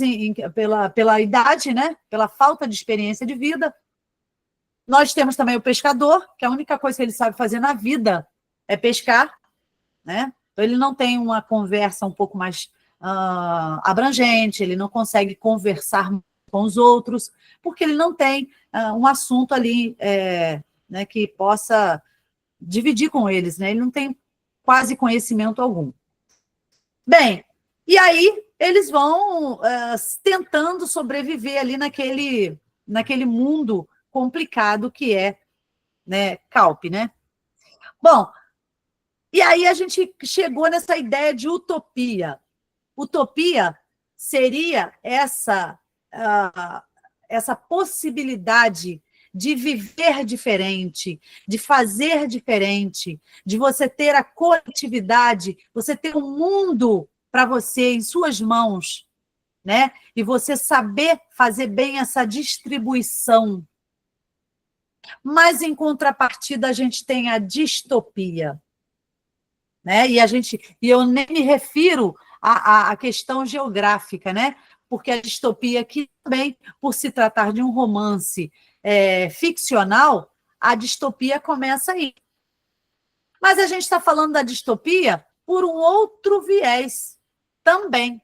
pela idade, né? Pela falta de experiência de vida. Nós temos também o pescador, que a única coisa que ele sabe fazer na vida é pescar, né? Então, ele não tem uma conversa um pouco mais abrangente, ele não consegue conversar com os outros, porque ele não tem um assunto ali né, que possa dividir com eles, né? Ele não tem quase conhecimento algum. Bem, e aí eles vão tentando sobreviver ali naquele mundo complicado que é, né, Calpe, né? Bom, e aí a gente chegou nessa ideia de utopia. Utopia seria essa possibilidade de viver diferente, de fazer diferente, de você ter a coletividade, você ter um mundo para você em suas mãos, né? E você saber fazer bem essa distribuição. Mas, em contrapartida, a gente tem a distopia, né? E eu nem me refiro à questão geográfica, né? Porque a distopia aqui também, por se tratar de um romance ficcional, a distopia começa aí. Mas a gente está falando da distopia por um outro viés também.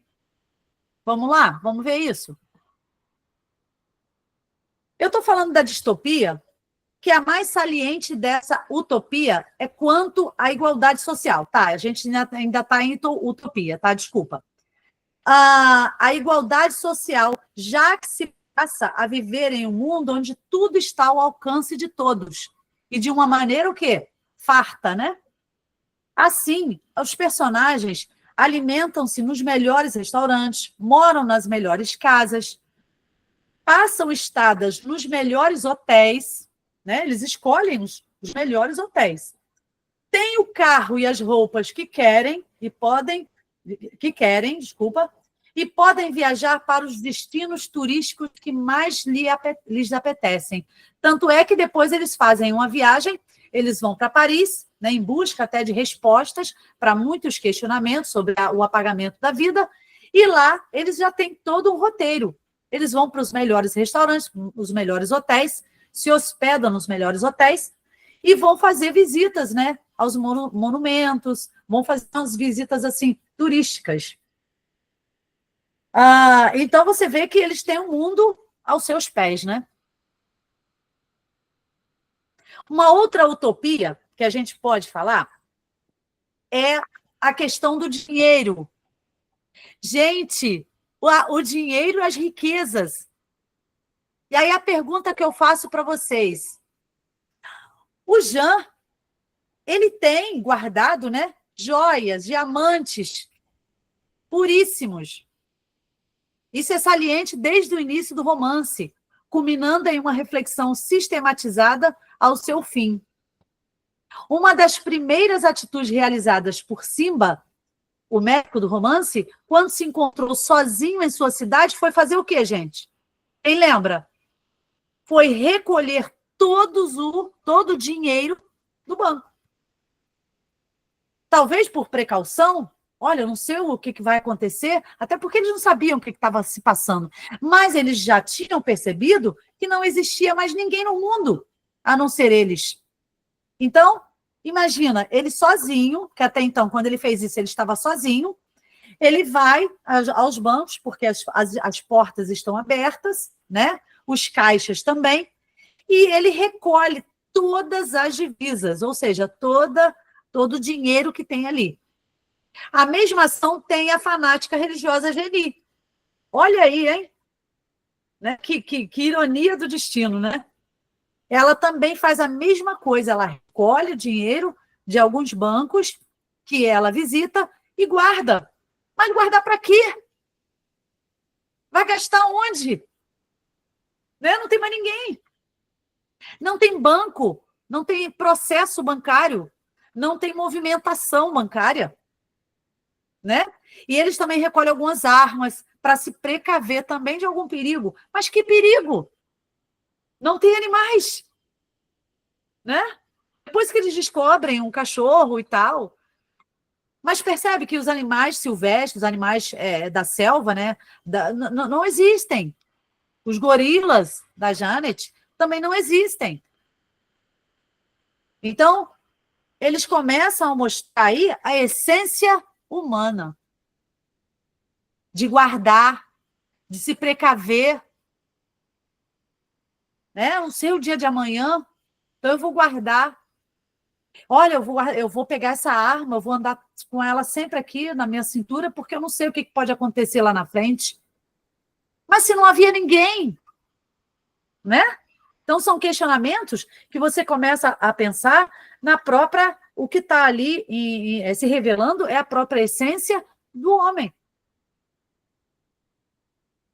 Vamos lá? Vamos ver isso? Eu estou falando da distopia, que a mais saliente dessa utopia é quanto à igualdade social. Tá, a gente ainda está em utopia, tá? Desculpa. A igualdade social, já que se passa a viver em um mundo onde tudo está ao alcance de todos. E de uma maneira o quê? Farta, né? Assim, os personagens alimentam-se nos melhores restaurantes, moram nas melhores casas, passam estadas nos melhores hotéis, né? Eles escolhem os melhores hotéis. Têm o carro e as roupas que querem e podem viajar para os destinos turísticos que mais lhes apetecem. Tanto é que depois eles fazem uma viagem, eles vão para Paris, né, em busca até de respostas para muitos questionamentos sobre o apagamento da vida, e lá eles já têm todo um roteiro. Eles vão para os melhores restaurantes, os melhores hotéis, se hospedam nos melhores hotéis e vão fazer visitas, né, aos monumentos, vão fazer umas visitas assim turísticas. Então você vê que eles têm um mundo aos seus pés, né? Uma outra utopia que a gente pode falar é a questão do dinheiro. Gente, o dinheiro e as riquezas. E aí a pergunta que eu faço para vocês. O Jean, ele tem guardado, né, joias, diamantes puríssimos. Isso é saliente desde o início do romance, culminando em uma reflexão sistematizada ao seu fim. Uma das primeiras atitudes realizadas por Simba, o médico do romance, quando se encontrou sozinho em sua cidade, foi fazer o quê, gente? Quem lembra? Foi recolher todo o dinheiro do banco. Talvez por precaução, olha, eu não sei o que vai acontecer, até porque eles não sabiam o que estava se passando, mas eles já tinham percebido que não existia mais ninguém no mundo, a não ser eles. Então, imagina, ele sozinho, que até então, quando ele fez isso, ele estava sozinho, ele vai aos bancos, porque as portas estão abertas, né? Os caixas também, e ele recolhe todas as divisas, ou seja, todo o dinheiro que tem ali. A mesma ação tem a fanática religiosa Geni. Olha aí, hein? Né? Que ironia do destino, né? Ela também faz a mesma coisa, ela recolhe o dinheiro de alguns bancos que ela visita e guarda. Mas guardar para quê? Vai gastar onde? Né? Não tem mais ninguém. Não tem banco, não tem processo bancário, não tem movimentação bancária. né? E eles também recolhem algumas armas para se precaver também de algum perigo. Mas que perigo? Não tem animais, né? Depois que eles descobrem um cachorro e tal, mas percebe que os animais silvestres, os animais da selva, né, não existem. Os gorilas da Janet também não existem. Então, eles começam a mostrar aí a essência humana de guardar, de se precaver. Né? Não sei o dia de amanhã, então eu vou guardar. Olha, eu vou pegar essa arma, eu vou andar com ela sempre aqui na minha cintura, porque eu não sei o que pode acontecer lá na frente. Mas se não havia ninguém, né? Então, são questionamentos que você começa a pensar na própria... O que está ali se revelando é a própria essência do homem.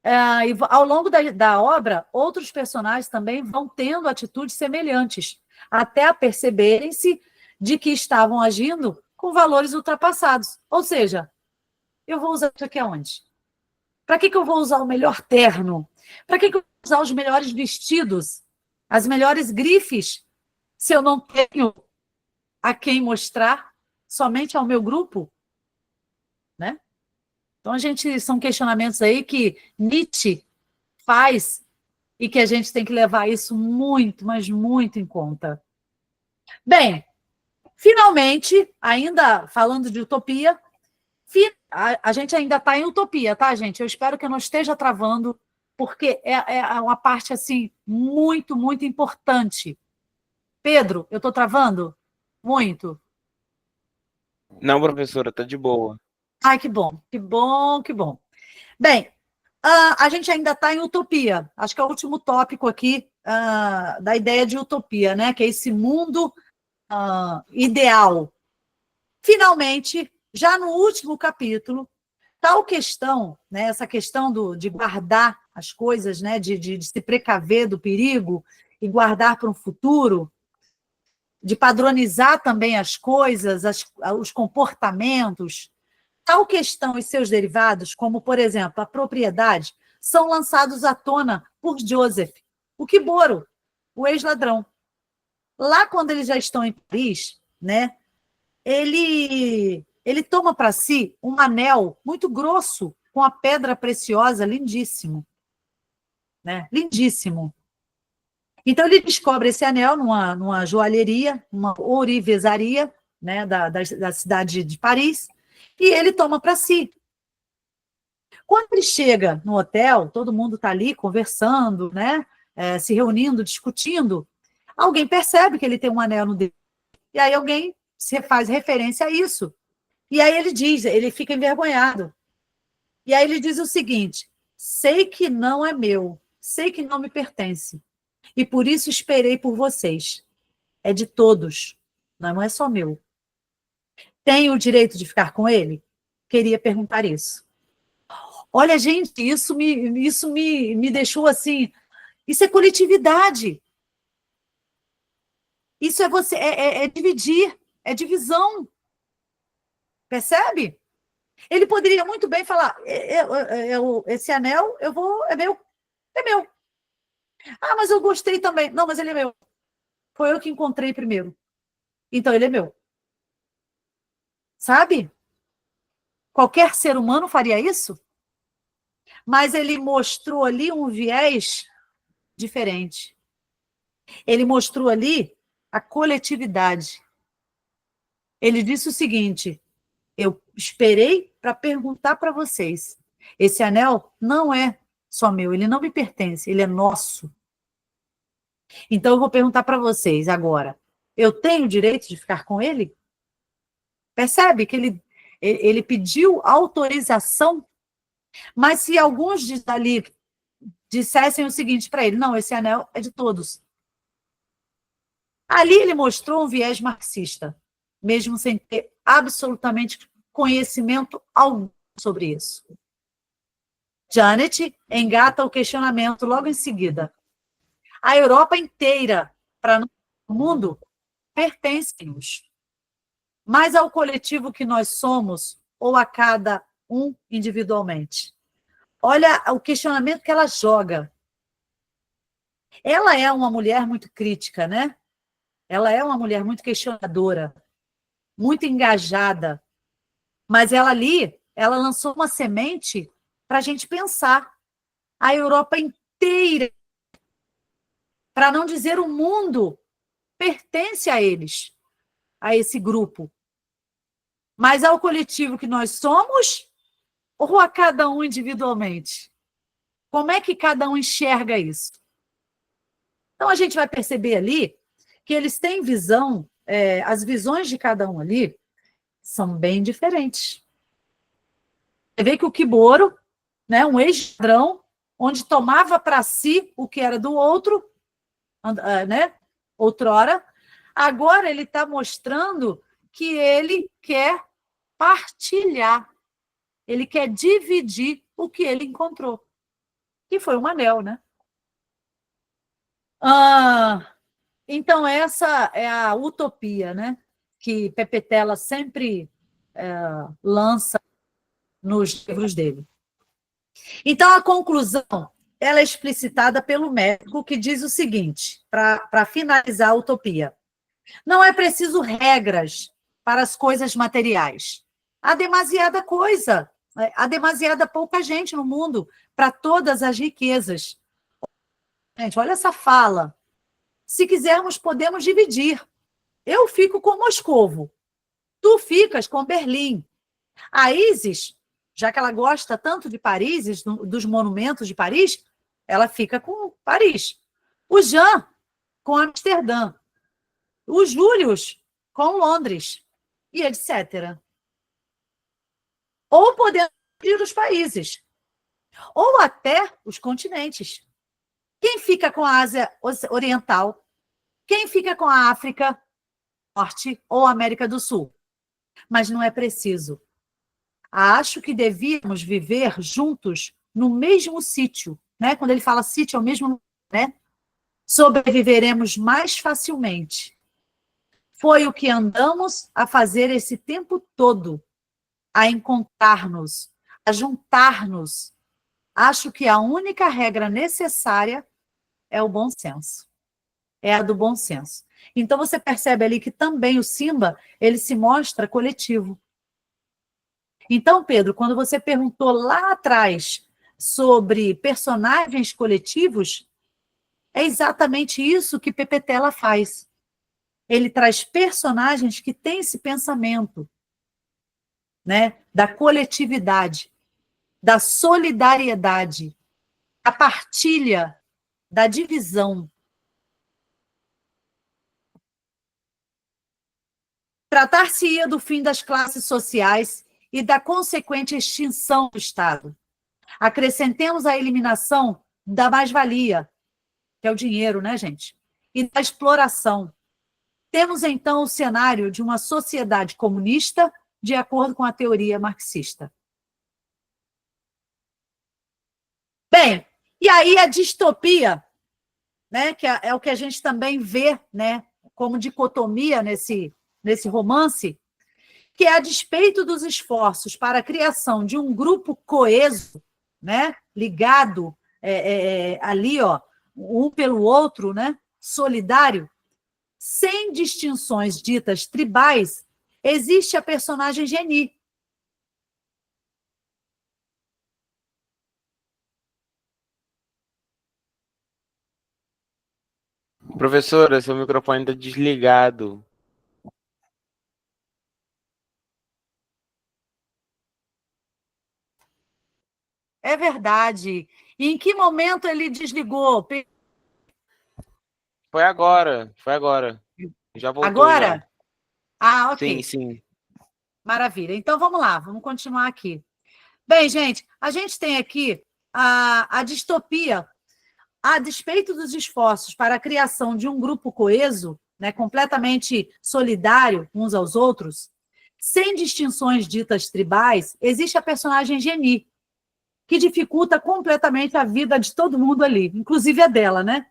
E ao longo da obra, outros personagens também vão tendo atitudes semelhantes, até perceberem-se de que estavam agindo com valores ultrapassados. Ou seja, eu vou usar isso aqui aonde? Para que eu vou usar o melhor terno? Para que eu vou usar os melhores vestidos? As melhores grifes? Se eu não tenho a quem mostrar, somente ao meu grupo? Né? Então, são questionamentos aí que Nietzsche faz e que a gente tem que levar isso muito, mas muito em conta. Bem, finalmente, ainda falando de utopia, a gente ainda está em utopia, tá, gente? Eu espero que eu não esteja travando, porque é uma parte, assim, muito, muito importante. Pedro, eu estou travando? Muito. Não, professora, tá de boa. Ai, que bom, que bom, que bom. Bem, a gente ainda está em utopia. Acho que é o último tópico aqui da ideia de utopia, né? Que é esse mundo ideal. Finalmente, já no último capítulo, tal questão, né, essa questão de guardar as coisas, né, de se precaver do perigo e guardar para um futuro, de padronizar também as coisas, os comportamentos, tal questão e seus derivados, como, por exemplo, a propriedade, são lançados à tona por Joseph, o Quiboro, o ex-ladrão. Lá, quando eles já estão em Paris, né, ele toma para si um anel muito grosso, com a pedra preciosa, lindíssimo. Né? Lindíssimo. Então, ele descobre esse anel numa joalheria, uma ourivesaria, né, da cidade de Paris, e ele toma para si. Quando ele chega no hotel, todo mundo está ali conversando, né, se reunindo, discutindo, alguém percebe que ele tem um anel no dedo. E aí alguém faz referência a isso. E aí ele fica envergonhado. E aí ele diz o seguinte: sei que não é meu, sei que não me pertence, e por isso esperei por vocês. É de todos, não é só meu. Tenho o direito de ficar com ele? Queria perguntar isso. Olha, gente, isso me deixou assim. Isso é coletividade. Isso é você, é dividir, é divisão. Percebe? Ele poderia muito bem falar: esse anel é meu, é meu. Ah, mas eu gostei também. Não, mas ele é meu. Foi eu que encontrei primeiro. Então ele é meu. Sabe? Qualquer ser humano faria isso? Mas ele mostrou ali um viés diferente. Ele mostrou ali a coletividade. Ele disse o seguinte: eu esperei para perguntar para vocês. Esse anel não é só meu, ele não me pertence, ele é nosso. Então eu vou perguntar para vocês agora: eu tenho o direito de ficar com ele? Percebe que ele pediu autorização, mas se alguns ali dissessem o seguinte para ele: não, esse anel é de todos. Ali ele mostrou um viés marxista, mesmo sem ter absolutamente conhecimento algum sobre isso. Janet engata o questionamento logo em seguida. A Europa inteira, para o mundo, pertence-nos. Mas ao coletivo que nós somos ou a cada um individualmente? Olha o questionamento que ela joga. Ela é uma mulher muito crítica, né? Ela é uma mulher muito questionadora, muito engajada. Mas ela lançou uma semente para a gente pensar. A Europa inteira, para não dizer o mundo, pertence a eles, a esse grupo. Mas ao coletivo que nós somos, ou a cada um individualmente? Como é que cada um enxerga isso? Então, a gente vai perceber ali que eles têm visão, as visões de cada um ali são bem diferentes. Você vê que o Kiboro, né, um ex-ladrão, onde tomava para si o que era do outro, né, outrora, agora ele está mostrando que ele quer partilhar, ele quer dividir o que ele encontrou, que foi um anel, né? Então, essa é a utopia, né, que Pepetela sempre lança nos livros dele. Então, a conclusão ela é explicitada pelo médico, que diz o seguinte, para finalizar a utopia: não é preciso regras para as coisas materiais. Há demasiada coisa, há demasiada pouca gente no mundo para todas as riquezas. Gente, olha essa fala. Se quisermos, podemos dividir. Eu fico com Moscovo, tu ficas com Berlim. A Isis, já que ela gosta tanto de Paris, dos monumentos de Paris, ela fica com Paris. O Jean, com Amsterdã. O Július, com Londres, e etc. Ou podemos ir os países, ou até os continentes. Quem fica com a Ásia Oriental? Quem fica com a África Norte ou América do Sul? Mas não é preciso. Acho que devíamos viver juntos no mesmo sítio, né? Quando ele fala sítio, é o mesmo, né? Sobreviveremos mais facilmente. Foi o que andamos a fazer esse tempo todo, a encontrar-nos, a juntar-nos. Acho que a única regra necessária é o bom senso. É a do bom senso. Então, você percebe ali que também o Simba, ele se mostra coletivo. Então, Pedro, quando você perguntou lá atrás sobre personagens coletivos, é exatamente isso que Pepetela faz. Ele traz personagens que têm esse pensamento, né, da coletividade, da solidariedade, da partilha, da divisão. Tratar-se-ia do fim das classes sociais e da consequente extinção do Estado. Acrescentemos a eliminação da mais-valia, que é o dinheiro, né, gente? E da exploração. Temos, então, o cenário de uma sociedade comunista, de acordo com a teoria marxista. Bem, e aí a distopia, né, que é o que a gente também vê, né, como dicotomia nesse romance, que é a despeito dos esforços para a criação de um grupo coeso, né, ligado ali, ó, um pelo outro, né, solidário, sem distinções ditas tribais, existe a personagem Geni. Professora, seu microfone está desligado. É verdade. E em que momento ele desligou? Foi agora, foi agora. Já voltou Agora? já. Ah, ok. Sim, sim. Maravilha. Então, vamos lá, vamos continuar aqui. Bem, gente, a gente tem aqui a distopia. A despeito dos esforços para a criação de um grupo coeso, né, completamente solidário uns aos outros, sem distinções ditas tribais, existe a personagem Geni, que dificulta completamente a vida de todo mundo ali, inclusive a dela, né?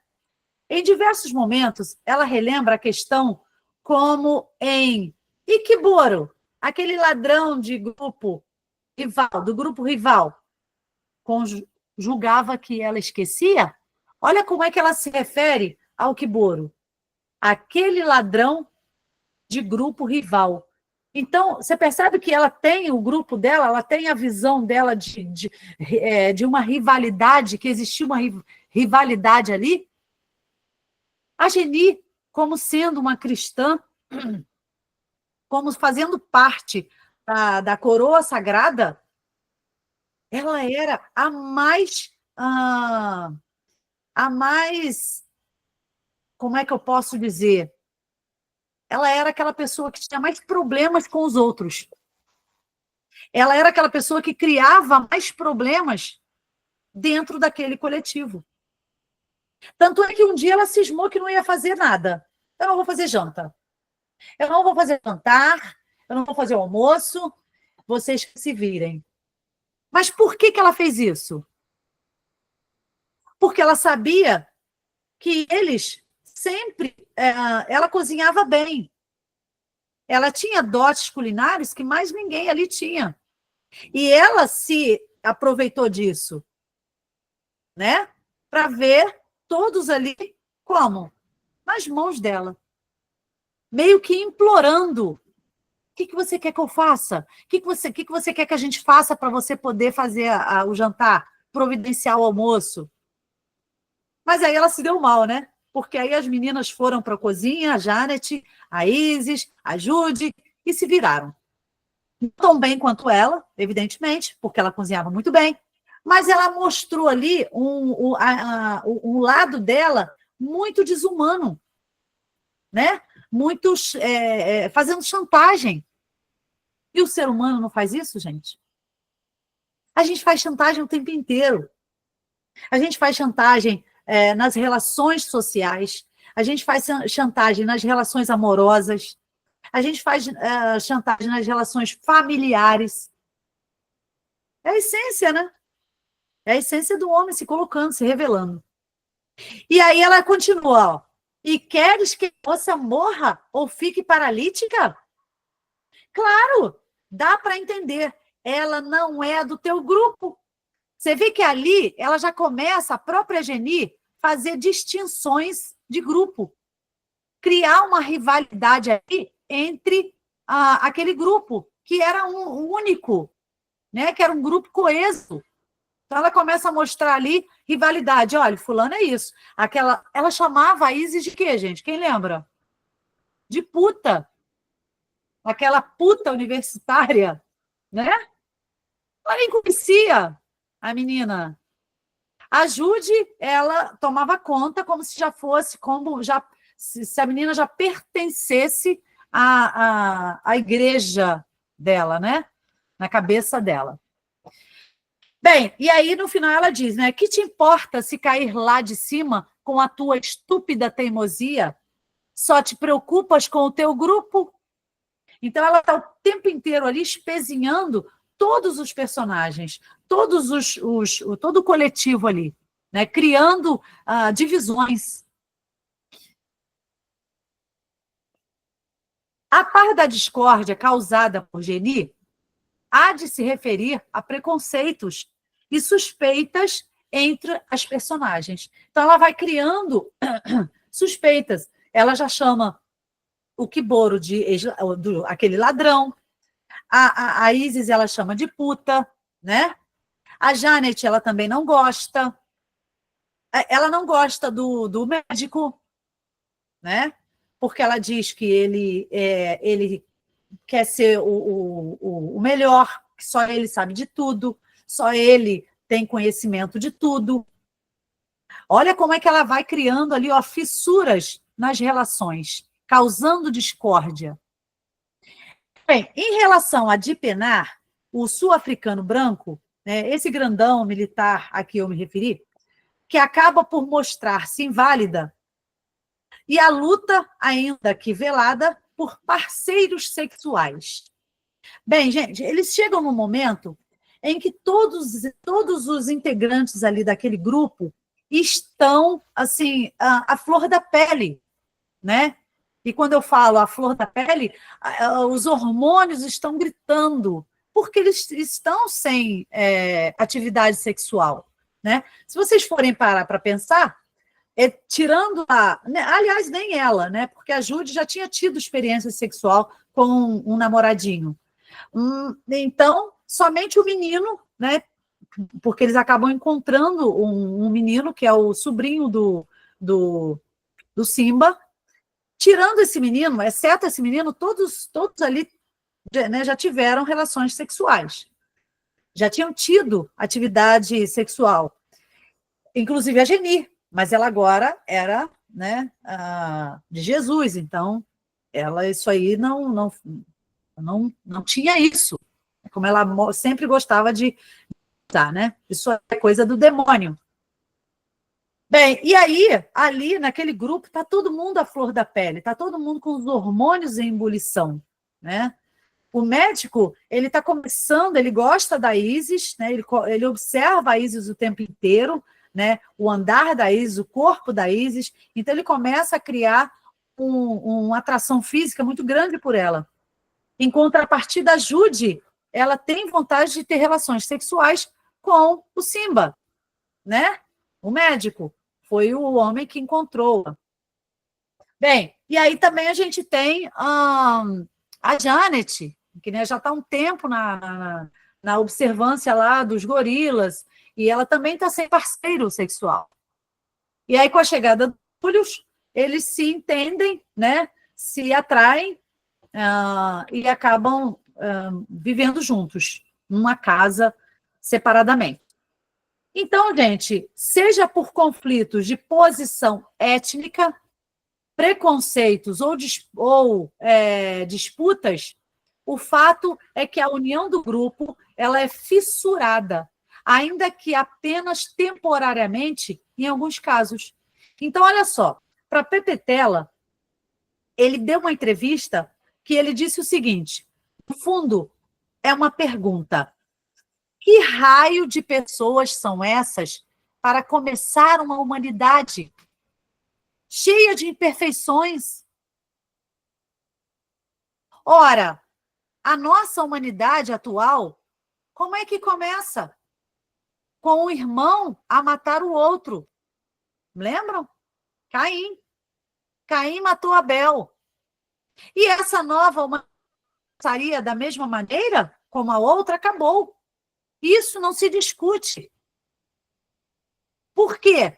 Em diversos momentos, ela relembra a questão como em Ikeboro, aquele ladrão de grupo rival, do grupo rival, julgava que ela esquecia, olha como é que ela se refere ao Kiboro. Aquele ladrão de grupo rival. Então, você percebe que ela tem o grupo dela, ela tem a visão dela de uma rivalidade, que existia uma rivalidade ali. A Geni, como sendo uma cristã, como fazendo parte da coroa sagrada, ela era a mais, como é que eu posso dizer? Ela era aquela pessoa que tinha mais problemas com os outros. Ela era aquela pessoa que criava mais problemas dentro daquele coletivo. Tanto é que um dia ela cismou que não ia fazer nada. Eu não vou fazer janta. Eu não vou fazer jantar. Eu não vou fazer almoço. Vocês que se virem. Mas por que ela fez isso? Porque ela sabia que eles sempre... ela cozinhava bem. Ela tinha dotes culinários que mais ninguém ali tinha. E ela se aproveitou disso, né? Para ver todos ali como? Nas mãos dela. Meio que implorando. O que você quer que eu faça? O que você quer que a gente faça para você poder fazer o jantar, providenciar o almoço? Mas aí ela se deu mal, né? Porque aí as meninas foram para a cozinha, a Janet, a Isis, a Judy, e se viraram. Não tão bem quanto ela, evidentemente, porque ela cozinhava muito bem, mas ela mostrou ali um lado dela muito desumano, né? Muito fazendo chantagem. E o ser humano não faz isso, gente? A gente faz chantagem o tempo inteiro. A gente faz chantagem nas relações sociais, a gente faz chantagem nas relações amorosas, a gente faz chantagem nas relações familiares. É a essência, né? É a essência do homem se colocando, se revelando. E aí ela continua, ó. E queres que a moça morra ou fique paralítica? Claro, dá para entender. Ela não é do teu grupo. Você vê que ali ela já começa, a própria Geni, fazer distinções de grupo. Criar uma rivalidade aí entre aquele grupo, que era um único, né? Que era um grupo coeso. Então, ela começa a mostrar ali rivalidade. Olha, fulano é isso. Ela chamava a Isis de quê, gente? Quem lembra? De puta. Aquela puta universitária, né? Ela nem conhecia a menina. A Judy, ela tomava conta como se já fosse, se a menina já pertencesse à igreja dela, né? Na cabeça dela. Bem, e aí no final ela diz, né? Que te importa se cair lá de cima com a tua estúpida teimosia? Só te preocupas com o teu grupo? Então ela está o tempo inteiro ali espezinhando todos os personagens, todo o coletivo ali, né? Criando divisões. A par da discórdia causada por Geni, há de se referir a preconceitos e suspeitas entre as personagens. Então, ela vai criando suspeitas. Ela já chama o Kiboro de aquele ladrão. A Isis, ela chama de puta, né? A Janet, ela também não gosta. Ela não gosta do médico, né? Porque ela diz que ele quer ser o melhor, que só ele sabe de tudo, só ele tem conhecimento de tudo. Olha como é que ela vai criando ali, ó, fissuras nas relações, causando discórdia. Bem, em relação a Dipenar, o sul-africano branco, né, esse grandão militar a que eu me referi, que acaba por mostrar-se inválida, e a luta, ainda que velada, por parceiros sexuais. Bem, gente, eles chegam num momento em que todos os integrantes ali daquele grupo estão, assim, à flor da pele, né? E quando eu falo a flor da pele, os hormônios estão gritando, porque eles estão sem atividade sexual, né? Se vocês forem parar para pensar, tirando né, aliás, nem ela, né? Porque a Judy já tinha tido experiência sexual com um namoradinho. Então, somente o menino, né? Porque eles acabam encontrando um menino que é o sobrinho do Simba. Tirando esse menino, exceto esse menino, todos ali, né, já tiveram relações sexuais. Já tinham tido atividade sexual. Inclusive a Geni, mas ela agora era, né, de Jesus, então ela isso aí não tinha isso. Como ela sempre gostava de né? Isso é coisa do demônio. Bem, e aí, ali naquele grupo, está todo mundo à flor da pele, está todo mundo com os hormônios em ebulição, né? O médico, ele está começando, ele gosta da Isis, né? Ele observa a Isis o tempo inteiro, né? O andar da Isis, o corpo da Isis, então ele começa a criar uma atração física muito grande por ela. Em contrapartida, a Judy, ela tem vontade de ter relações sexuais com o Simba, né? O médico foi o homem que encontrou-a. Bem, e aí também a gente tem a Janet, que né, já está há um tempo na observância lá dos gorilas, e ela também está sem parceiro sexual. E aí, com a chegada dos Julius, eles se entendem, né, se atraem e acabam vivendo juntos, numa casa separadamente. Então, gente, seja por conflitos de posição étnica, preconceitos ou disputas, o fato é que a união do grupo ela é fissurada, ainda que apenas temporariamente, em alguns casos. Então, olha só, para Pepe Tela, ele deu uma entrevista que ele disse o seguinte, no fundo, é uma pergunta: que raio de pessoas são essas para começar uma humanidade cheia de imperfeições? Ora, a nossa humanidade atual, como é que começa? Com o irmão a matar o outro. Lembram? Caim. Caim matou Abel. E essa nova humanidade seria da mesma maneira como a outra? Acabou. Isso não se discute. Por quê?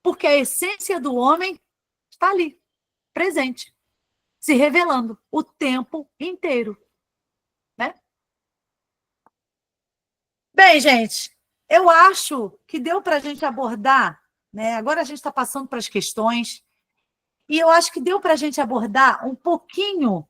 Porque a essência do homem está ali, presente, se revelando o tempo inteiro. Né? Bem, gente, eu acho que deu para a gente abordar, né? Agora a gente está passando para as questões, e eu acho que deu para a gente abordar um pouquinho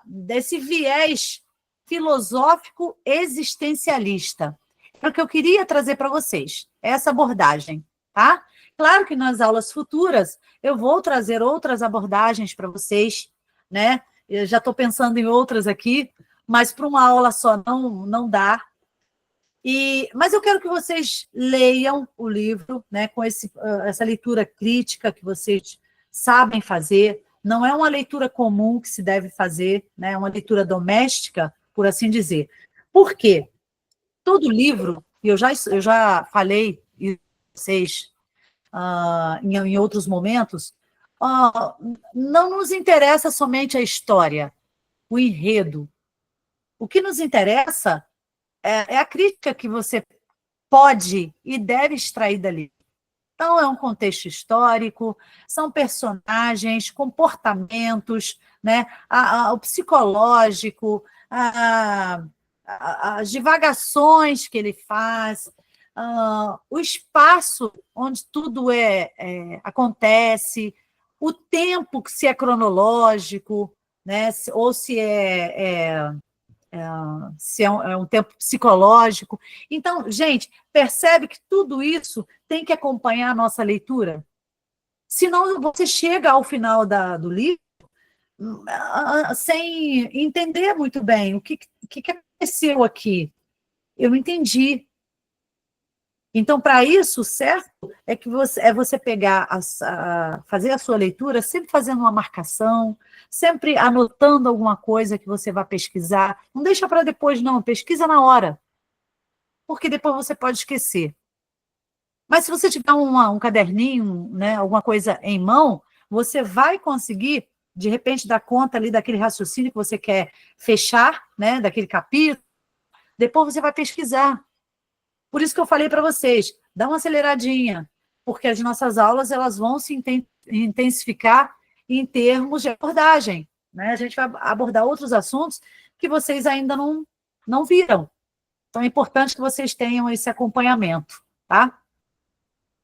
desse viés filosófico existencialista. É o que eu queria trazer para vocês, essa abordagem, tá? Claro que nas aulas futuras eu vou trazer outras abordagens para vocês, né? Eu já estou pensando em outras aqui, mas para uma aula só não dá. Mas eu quero que vocês leiam o livro, né, com essa leitura crítica que vocês sabem fazer. Não é uma leitura comum que se deve fazer, né, é uma leitura doméstica, por assim dizer. Por quê? Todo livro, e eu já falei isso para vocês em outros momentos, não nos interessa somente a história, o enredo. O que nos interessa é a crítica que você pode e deve extrair dali. Então, é um contexto histórico, são personagens, comportamentos, né? O psicológico, as divagações que ele faz, o espaço onde tudo acontece, o tempo que se é cronológico, né? Ou se é um tempo psicológico. Então, gente, percebe que tudo isso tem que acompanhar a nossa leitura? Senão você chega ao final do livro sem entender muito bem o que aconteceu aqui. Eu não entendi. Então, para isso, o certo é que você pegar, fazer a sua leitura, sempre fazendo uma marcação, sempre anotando alguma coisa que você vai pesquisar. Não deixa para depois, não, pesquisa na hora, porque depois você pode esquecer. Mas se você tiver um caderninho, né, alguma coisa em mão, você vai conseguir, de repente, dar conta ali daquele raciocínio que você quer fechar, né, daquele capítulo, depois você vai pesquisar. Por isso que eu falei para vocês, dá uma aceleradinha, porque as nossas aulas elas vão se intensificar em termos de abordagem, né? A gente vai abordar outros assuntos que vocês ainda não viram. Então é importante que vocês tenham esse acompanhamento, tá?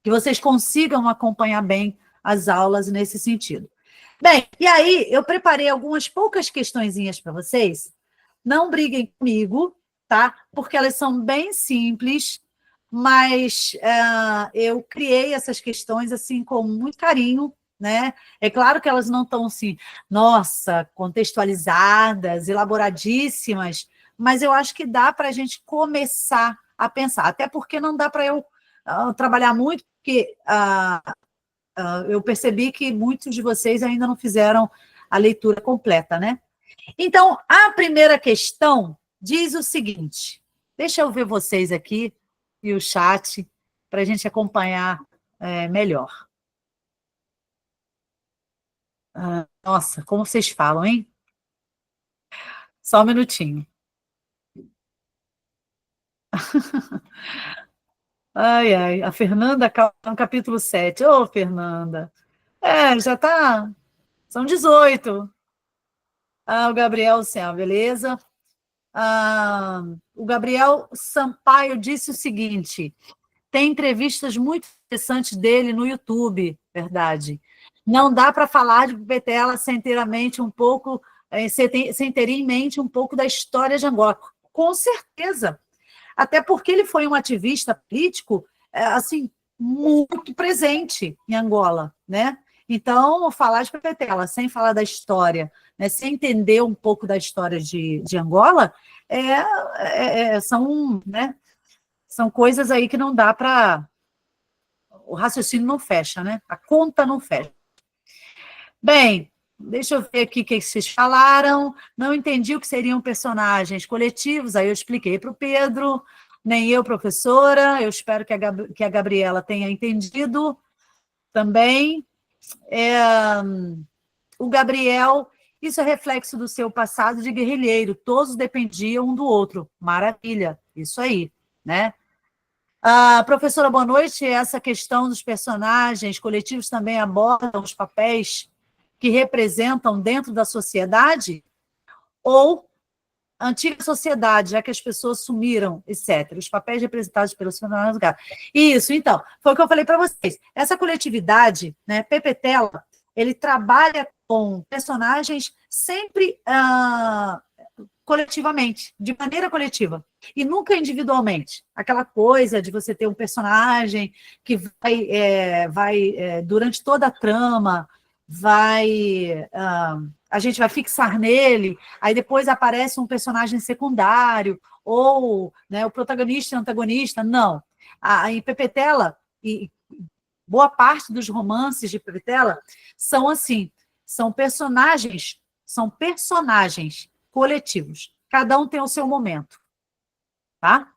Que vocês consigam acompanhar bem as aulas nesse sentido. Bem, e aí eu preparei algumas poucas questõezinhas para vocês. Não briguem comigo, tá? Porque elas são bem simples, mas eu criei essas questões assim com muito carinho, né? É claro que elas não estão assim, nossa, contextualizadas, elaboradíssimas, mas eu acho que dá para a gente começar a pensar, até porque não dá para eu trabalhar muito, porque eu percebi que muitos de vocês ainda não fizeram a leitura completa, né? Então, a primeira questão diz o seguinte, deixa eu ver vocês aqui e o chat para a gente acompanhar melhor. Nossa, como vocês falam, hein? Só um minutinho. Ai, ai, a Fernanda no capítulo 7. Ô, Fernanda. Já tá... São 18. O Gabriel Céu, beleza? O Gabriel Sampaio disse o seguinte, tem entrevistas muito interessantes dele no YouTube, verdade. Não dá para falar de Petela sem ter sem ter em mente um pouco da história de Angola. Com certeza. Até porque ele foi um ativista político, assim, muito presente em Angola, né? Então, falar de Petela sem falar da história, né, sem entender um pouco da história de Angola, né, são coisas aí que não dá para... O raciocínio não fecha, né? A conta não fecha. Bem, deixa eu ver aqui o que vocês falaram. Não entendi o que seriam personagens coletivos, aí eu expliquei para o Pedro, nem eu, professora. Eu espero que a Gabriela tenha entendido também. O Gabriel, isso é reflexo do seu passado de guerrilheiro, todos dependiam um do outro. Maravilha, isso aí, né? Professora, boa noite. Essa questão dos personagens coletivos também abordam os papéis que representam dentro da sociedade? Ou antiga sociedade, já que as pessoas sumiram, etc. Os papéis representados pelos personagens. Isso, então, foi o que eu falei para vocês. Essa coletividade, né, Pepetela, ele trabalha com personagens sempre coletivamente, de maneira coletiva, e nunca individualmente. Aquela coisa de você ter um personagem que vai durante toda a trama, a gente vai fixar nele, aí depois aparece um personagem secundário, ou, né, o protagonista e o antagonista. Não. Em Pepetela, e boa parte dos romances de Pepetela são assim, são personagens coletivos. Cada um tem o seu momento, tá?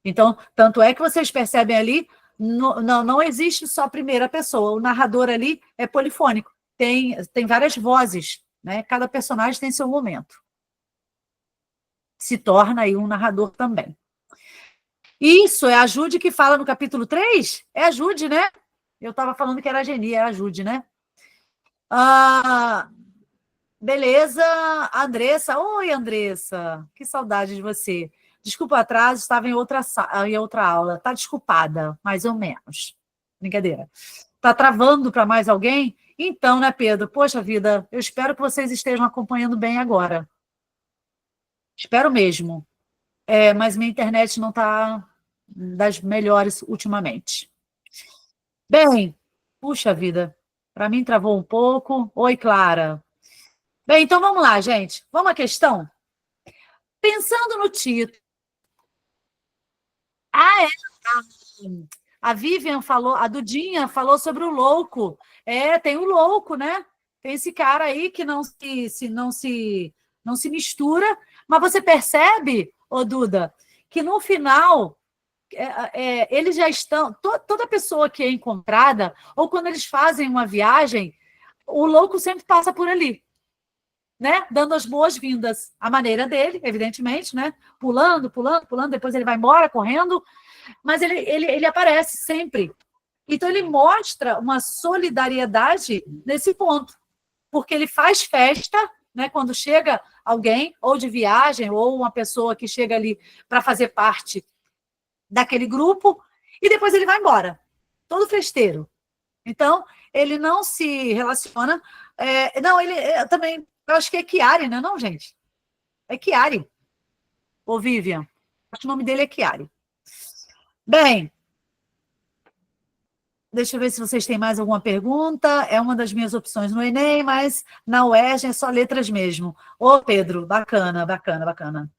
Então, tanto é que vocês percebem ali, não existe só a primeira pessoa, o narrador ali é polifônico, tem várias vozes, né? Cada personagem tem seu momento. Se torna aí um narrador também. Isso, é a Jude que fala no capítulo 3? É a Jude, né? Eu estava falando que era a Geni, é a Jude, né? Beleza, Andressa. Oi, Andressa. Que saudade de você. Desculpa o atraso, estava em outra aula. Está desculpada, mais ou menos. Brincadeira. Está travando para mais alguém? Então, né, Pedro? Poxa vida, eu espero que vocês estejam acompanhando bem agora. Espero mesmo. Mas minha internet não está das melhores ultimamente. Bem, puxa vida, para mim travou um pouco. Oi, Clara. Bem, então vamos lá, gente. Vamos à questão? Pensando no título. A Vivian falou, a Dudinha falou sobre o louco. Tem o louco, né? Tem esse cara aí que não se mistura, mas você percebe, ô Duda, que no final eles já estão. Toda pessoa que é encontrada, ou quando eles fazem uma viagem, o louco sempre passa por ali, né? Dando as boas-vindas à maneira dele, evidentemente, né? Pulando, pulando, pulando, depois ele vai embora correndo, mas ele aparece sempre. Então, ele mostra uma solidariedade nesse ponto, porque ele faz festa, né, quando chega alguém, ou de viagem, ou uma pessoa que chega ali para fazer parte daquele grupo, e depois ele vai embora, todo festeiro. Então, ele não se relaciona. Não, ele também, eu acho que é Chiari, não é não, gente? É Chiari. Ou Vivian. Acho que o nome dele é Chiari. Bem, deixa eu ver se vocês têm mais alguma pergunta. É uma das minhas opções no Enem, mas na UERJ é só letras mesmo. Ô, Pedro, bacana, bacana, bacana.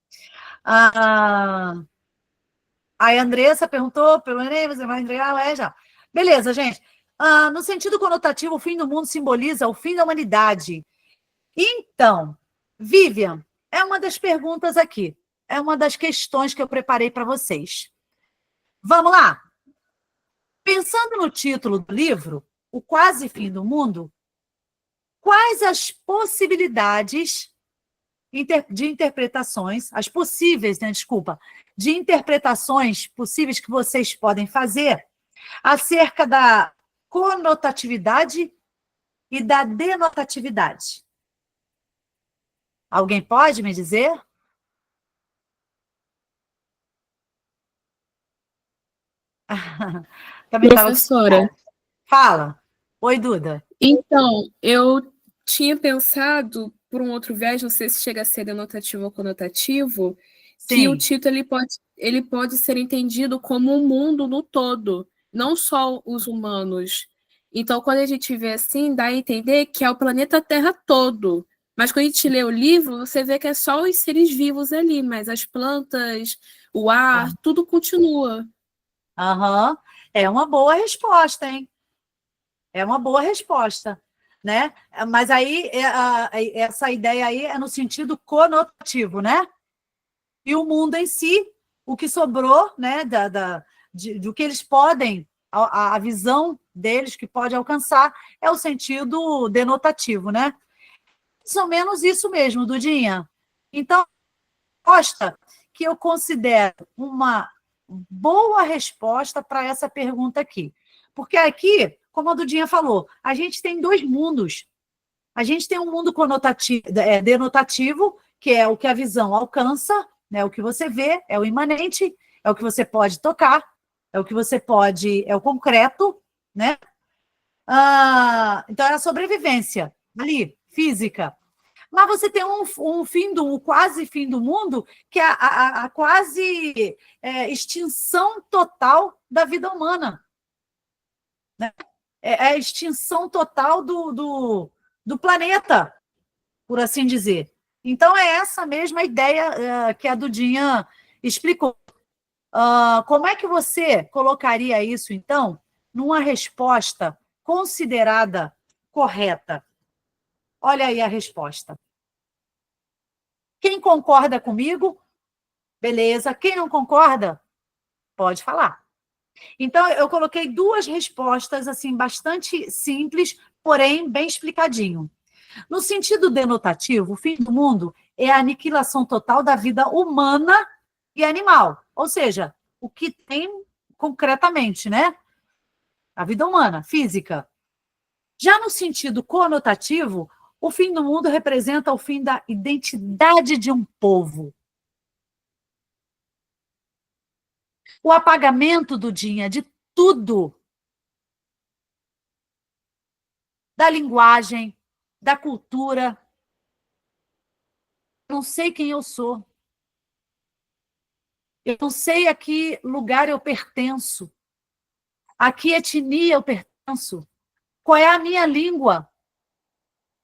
A Andressa perguntou pelo Enem, você vai entregar a UERJ? Beleza, gente. No sentido conotativo, o fim do mundo simboliza o fim da humanidade. Então, Vivian, é uma das perguntas aqui. É uma das questões que eu preparei para vocês. Vamos lá? Pensando no título do livro, O Quase Fim do Mundo, quais as possibilidades de interpretações, as possíveis, né, desculpa, de interpretações possíveis que vocês podem fazer acerca da conotatividade e da denotatividade? Alguém pode me dizer? Também estava. Professora, Fala. Oi, Duda. então, eu tinha pensado, por um outro viés, não sei se chega a ser denotativo ou conotativo, que o Sim. título ele pode ser entendido como o mundo no todo, não só os humanos. Então, quando a gente vê assim, dá a entender que é o planeta Terra todo. Mas quando a gente lê o livro, você vê que é só os seres vivos ali, mas as plantas, o ar, tudo continua. Aham. É uma boa resposta, hein? É uma boa resposta, né? Mas aí, essa ideia aí é no sentido conotativo, né? E o mundo em si, o que sobrou, né, do que eles podem, a visão deles que pode alcançar, é o sentido denotativo, né? Mais ou menos isso mesmo, Dudinha. Então, resposta que eu considero uma boa resposta para essa pergunta aqui. Porque aqui, como a Dudinha falou, a gente tem dois mundos. A gente tem um mundo denotativo, que é o que a visão alcança, né? O que você vê, é o imanente, é o que você pode tocar, é o que você pode, é o concreto, né? Então, é a sobrevivência ali, física. Mas você tem um quase fim do mundo, que é a quase extinção total da vida humana. Né? É a extinção total do planeta, por assim dizer. Então, é essa mesma ideia que a Dudinha explicou. Como é que você colocaria isso, então, numa resposta considerada correta? Olha aí a resposta. Quem concorda comigo, beleza. Quem não concorda, pode falar. Então, eu coloquei duas respostas, assim, bastante simples, porém bem explicadinho. No sentido denotativo, o fim do mundo é a aniquilação total da vida humana e animal. Ou seja, o que tem concretamente, né? A vida humana, física. Já no sentido conotativo, o fim do mundo representa o fim da identidade de um povo. O apagamento do dia de tudo. Da linguagem, da cultura. Eu não sei quem eu sou. Eu não sei a que lugar eu pertenço. A que etnia eu pertenço. Qual é a minha língua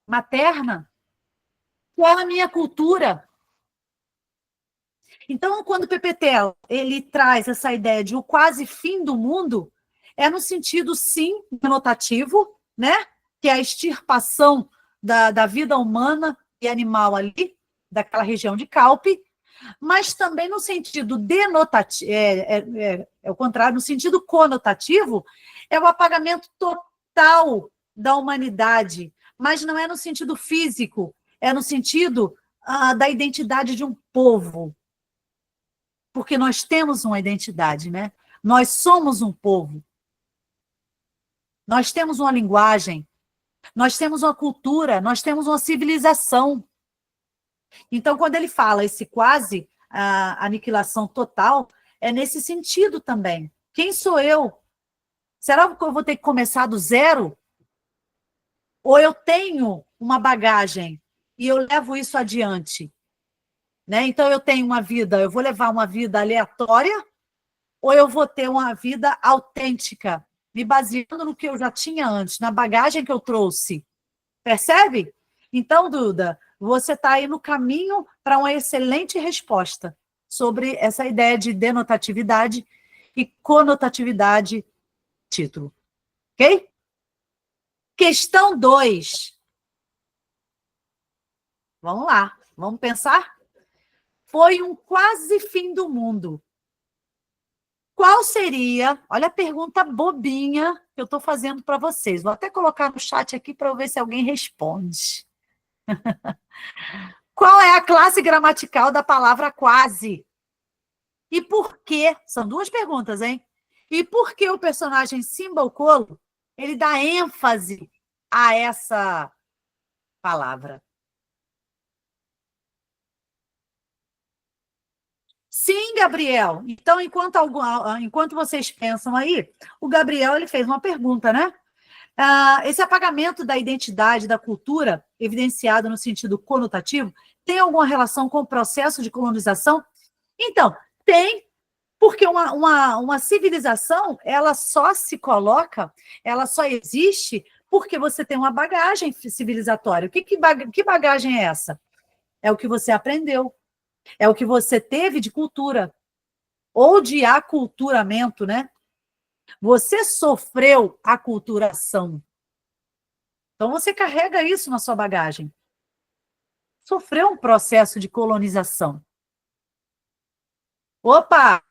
materna? Qual é a minha cultura? Então, quando o PPT ele traz essa ideia de o quase fim do mundo, é no sentido, sim, denotativo, né? Que é a extirpação da vida humana e animal ali, daquela região de Calpe, mas também no sentido denotativo, é o contrário, no sentido conotativo, é o apagamento total da humanidade, mas não é no sentido físico, é no sentido da identidade de um povo. Porque nós temos uma identidade, né? Nós somos um povo. Nós temos uma linguagem, nós temos uma cultura, nós temos uma civilização. Então, quando ele fala esse quase aniquilação total, é nesse sentido também. Quem sou eu? Será que eu vou ter que começar do zero? Ou eu tenho uma bagagem e eu levo isso adiante? Né? Então, eu tenho uma vida, eu vou levar uma vida aleatória, ou eu vou ter uma vida autêntica, me baseando no que eu já tinha antes, na bagagem que eu trouxe. Percebe? Então, Duda, você está aí no caminho para uma excelente resposta sobre essa ideia de denotatividade e conotatividade título. Ok? Questão 2. Vamos lá, vamos pensar? Foi um quase fim do mundo. Qual seria, olha a pergunta bobinha que eu estou fazendo para vocês. Vou até colocar no chat aqui para eu ver se alguém responde. Qual é a classe gramatical da palavra quase? E por quê? São duas perguntas, hein? E por que o personagem Simbaucolo, ele dá ênfase a essa palavra? Sim, Gabriel. Então, enquanto vocês pensam aí, o Gabriel ele fez uma pergunta, né? Esse apagamento da identidade, da cultura, evidenciado no sentido conotativo, tem alguma relação com o processo de colonização? Então, tem, porque uma civilização, ela só se coloca, ela só existe porque você tem uma bagagem civilizatória. Que bagagem é essa? É o que você aprendeu, é o que você teve de cultura, ou de aculturamento, né? Você sofreu aculturação. Então, você carrega isso na sua bagagem. Sofreu um processo de colonização. Opa!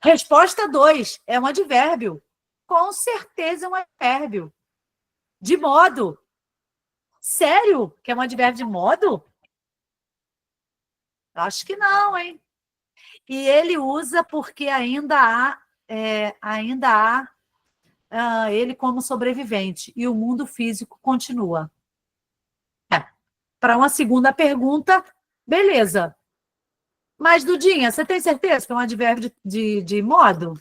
Resposta 2, é um advérbio. Com certeza é um advérbio. De modo. Sério? Que é um advérbio de modo? Acho que não, hein? E ele usa porque ainda há ele como sobrevivente. E o mundo físico continua. Para uma segunda pergunta, beleza. Mas, Dudinha, você tem certeza que é um advérbio de modo?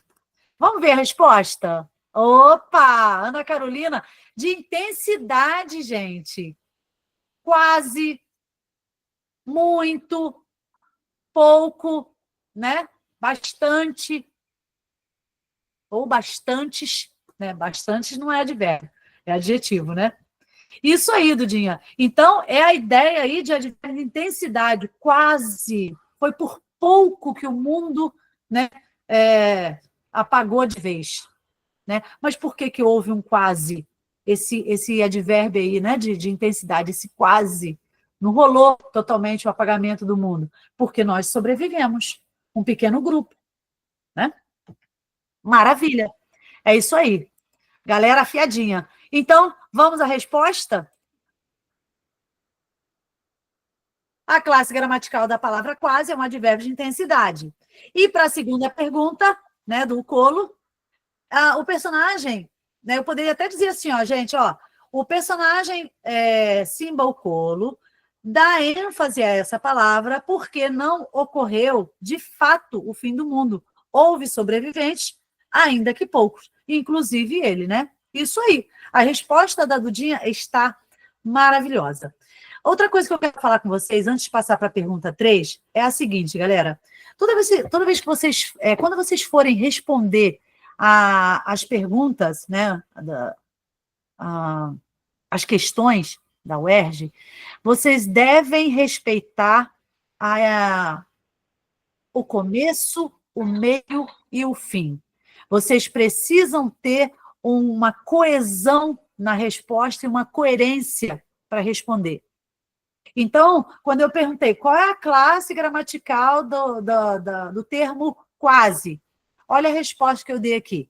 Vamos ver a resposta? Opa! Ana Carolina, de intensidade, gente. Quase, muito, pouco, né? Bastante, ou bastantes, né? Bastantes não é advérbio, é adjetivo, né? Isso aí, Dudinha. Então, é a ideia aí de advérbio de intensidade, quase. Foi por pouco que o mundo, né, apagou de vez. Né? Mas por que houve um quase? Esse advérbio aí, né, de intensidade, esse quase. Não rolou totalmente o apagamento do mundo, porque nós sobrevivemos, um pequeno grupo. Né? Maravilha. É isso aí. Galera afiadinha. Então, vamos à resposta? A classe gramatical da palavra quase é um advérbio de intensidade. E para a segunda pergunta, né, do Colo, o personagem, né, eu poderia até dizer assim, ó, gente, ó, o personagem Simbaucolo dá ênfase a essa palavra porque não ocorreu, de fato, o fim do mundo. Houve sobreviventes, ainda que poucos, inclusive ele, né? Isso aí. A resposta da Dudinha está maravilhosa. Outra coisa que eu quero falar com vocês, antes de passar para a pergunta 3, é a seguinte, galera. Toda vez que vocês, quando vocês forem responder as perguntas, né, as questões da UERJ, vocês devem respeitar o começo, o meio e o fim. Vocês precisam ter uma coesão na resposta e uma coerência para responder. Então, quando eu perguntei qual é a classe gramatical do termo quase, olha a resposta que eu dei aqui.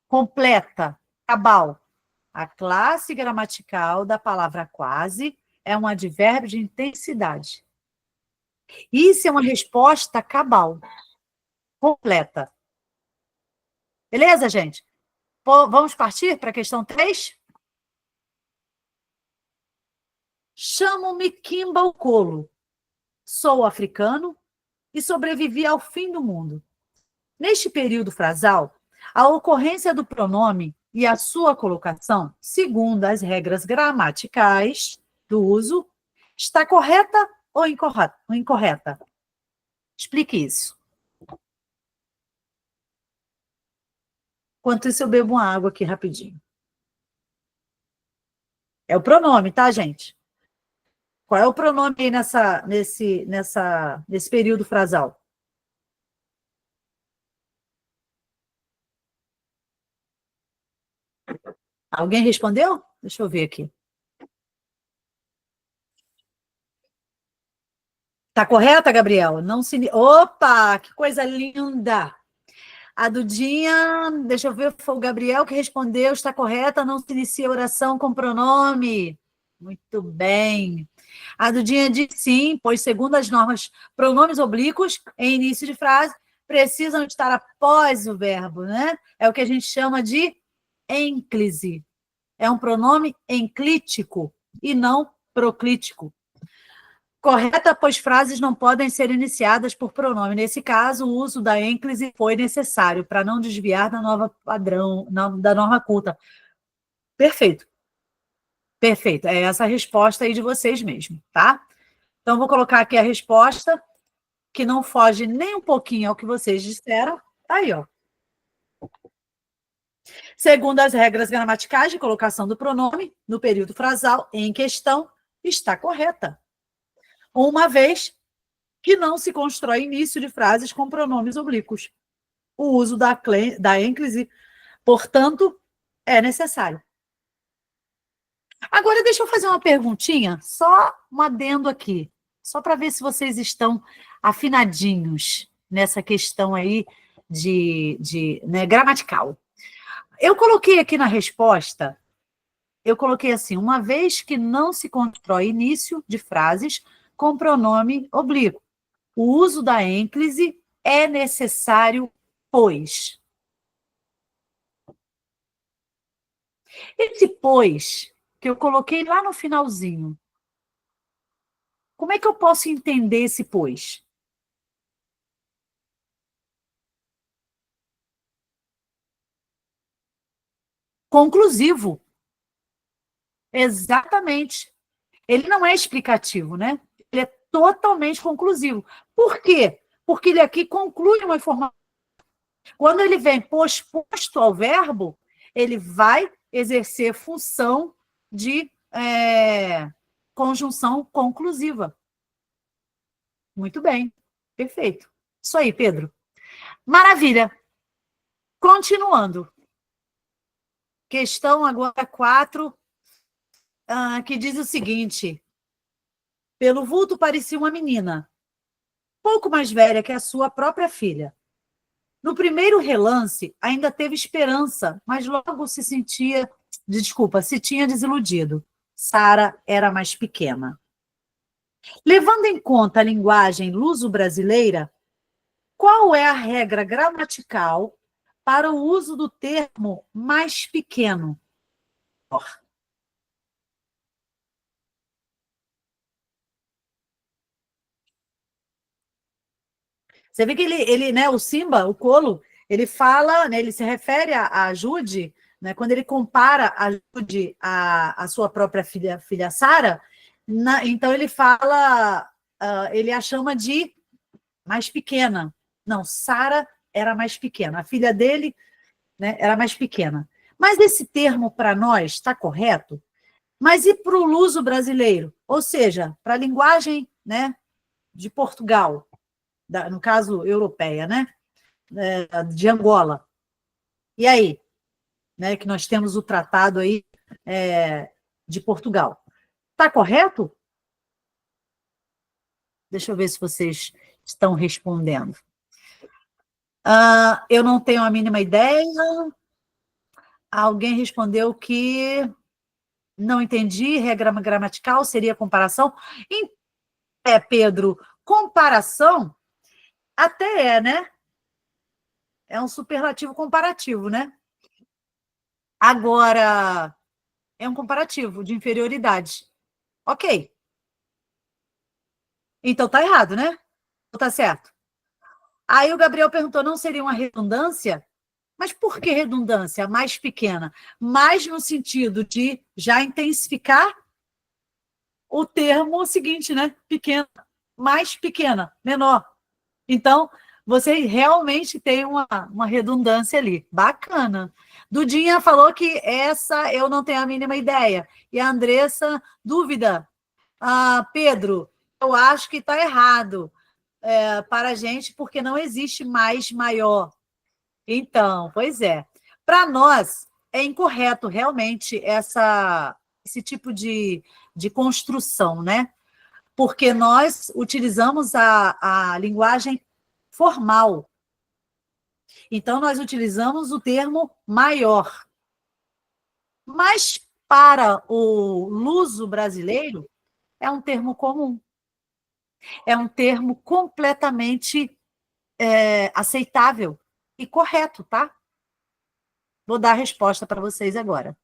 Completa, cabal. A classe gramatical da palavra quase é um advérbio de intensidade. Isso é uma resposta cabal, completa. Beleza, gente? Vamos partir para a questão 3? Chamo-me Kimball Colo. Sou africano e sobrevivi ao fim do mundo. Neste período frasal, a ocorrência do pronome e a sua colocação, segundo as regras gramaticais do uso, está correta ou incorreta? Explique isso. Enquanto isso, eu bebo uma água aqui rapidinho. É o pronome, tá, gente? Qual é o pronome aí nesse período frasal? Alguém respondeu? Deixa eu ver aqui. Tá correta, Gabriel? Não se... Opa, que coisa linda! A Dudinha, deixa eu ver, foi o Gabriel que respondeu, está correta, não se inicia a oração com pronome. Muito bem. A Dudinha diz sim, pois segundo as normas, pronomes oblíquos em início de frase precisam estar após o verbo, né? É o que a gente chama de ênclise. É um pronome enclítico e não proclítico. Correta, pois frases não podem ser iniciadas por pronome. Nesse caso, o uso da ênclise foi necessário para não desviar da norma padrão, da norma culta. Perfeito. Perfeito. É essa a resposta aí de vocês mesmo, tá? Então, vou colocar aqui a resposta, que não foge nem um pouquinho ao que vocês disseram. Tá aí, ó. Segundo as regras gramaticais de colocação do pronome no período frasal em questão, está correta. Uma vez que não se constrói início de frases com pronomes oblíquos. O uso da ênclise, portanto, é necessário. Agora, deixa eu fazer uma perguntinha, só um adendo aqui, só para ver se vocês estão afinadinhos nessa questão aí né, gramatical. Eu coloquei aqui na resposta, eu coloquei assim, uma vez que não se constrói início de frases com pronome oblíquo. O uso da ênclise é necessário, pois. Esse pois, que eu coloquei lá no finalzinho, como é que eu posso entender esse pois? Conclusivo. Exatamente. Ele não é explicativo, né? Ele é totalmente conclusivo. Por quê? Porque ele aqui conclui uma informação. Quando ele vem posposto ao verbo, ele vai exercer função de conjunção conclusiva. Muito bem. Perfeito. Isso aí, Pedro. Maravilha. Continuando. Questão agora 4, que diz o seguinte. Pelo vulto parecia uma menina, pouco mais velha que a sua própria filha. No primeiro relance, ainda teve esperança, mas logo se tinha desiludido. Sara era mais pequena. Levando em conta a linguagem luso-brasileira, qual é a regra gramatical para o uso do termo mais pequeno? Você vê que ele, né, o Simba, o Colo, ele fala, né, ele se refere a Jude, né, quando ele compara a Jude à sua própria filha Sara, então ele fala, ele a chama de mais pequena. Não, Sara era mais pequena, a filha dele, né, era mais pequena. Mas esse termo para nós está correto? Mas e para o luso brasileiro? Ou seja, para a linguagem, né, de Portugal? no caso, europeia, né? De Angola. E aí? Né, que nós temos o tratado aí de Portugal. Está correto? Deixa eu ver se vocês estão respondendo. Eu não tenho a mínima ideia. Alguém respondeu que não entendi, regra gramatical seria comparação. Pedro, comparação até né? É um superlativo comparativo, né? Agora, é um comparativo de inferioridade. Ok. Então tá errado, né? Ou tá certo? Aí o Gabriel perguntou, não seria uma redundância? Mas por que redundância? Mais pequena. Mais no sentido de já intensificar o termo seguinte, né? Pequena. Mais pequena, menor. Então, você realmente tem uma redundância ali. Bacana. Dudinha falou que essa eu não tenho a mínima ideia. E a Andressa, dúvida. Pedro, eu acho que está errado para a gente, porque não existe mais maior. Então, pois é. Para nós, é incorreto realmente esse tipo de construção, né? Porque nós utilizamos a linguagem formal. Então, nós utilizamos o termo maior. Mas, para o luso brasileiro, é um termo comum. É um termo completamente aceitável e correto, tá? Vou dar a resposta para vocês agora.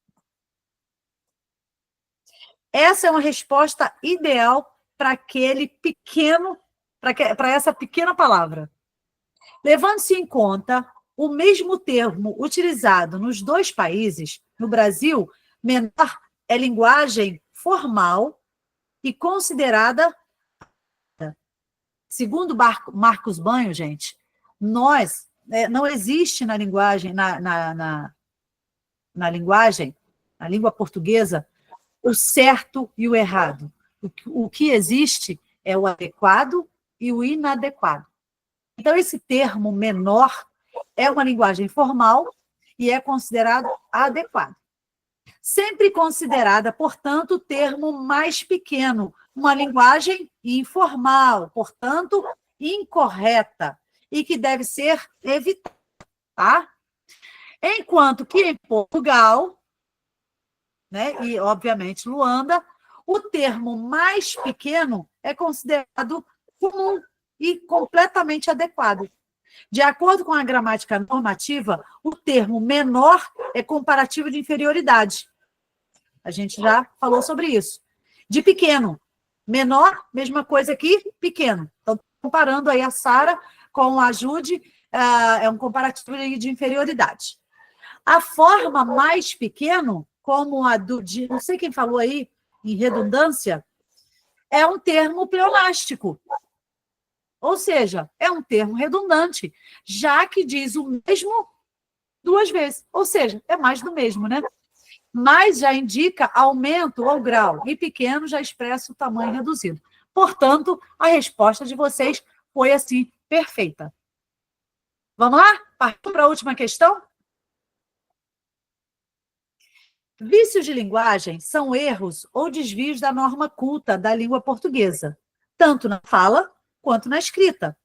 Essa é uma resposta ideal para aquele pequeno, para essa pequena palavra. Levando-se em conta o mesmo termo utilizado nos dois países, no Brasil, menor é linguagem formal e considerada. Segundo Marcos Banho, gente, não existe na linguagem, na linguagem, na língua portuguesa, o certo e o errado. O que existe é o adequado e o inadequado. Então, esse termo menor é uma linguagem formal e é considerado adequado. Sempre considerada, portanto, o termo mais pequeno, uma linguagem informal, portanto, incorreta, e que deve ser evitada, tá? Enquanto que em Portugal, né, e, obviamente, Luanda, o termo mais pequeno é considerado comum e completamente adequado. De acordo com a gramática normativa, o termo menor é comparativo de inferioridade. A gente já falou sobre isso. De pequeno. Menor, mesma coisa que pequeno. Então, comparando aí a Sara com a Jude, é um comparativo de inferioridade. A forma mais pequeno, como a não sei quem falou aí, em redundância, é um termo pleonástico. Ou seja, é um termo redundante, já que diz o mesmo duas vezes. Ou seja, é mais do mesmo, né? Mas já indica aumento ou grau, e pequeno já expressa o tamanho reduzido. Portanto, a resposta de vocês foi, assim, perfeita. Vamos lá? Partiu para a última questão? Vícios de linguagem são erros ou desvios da norma culta da língua portuguesa, tanto na fala quanto na escrita,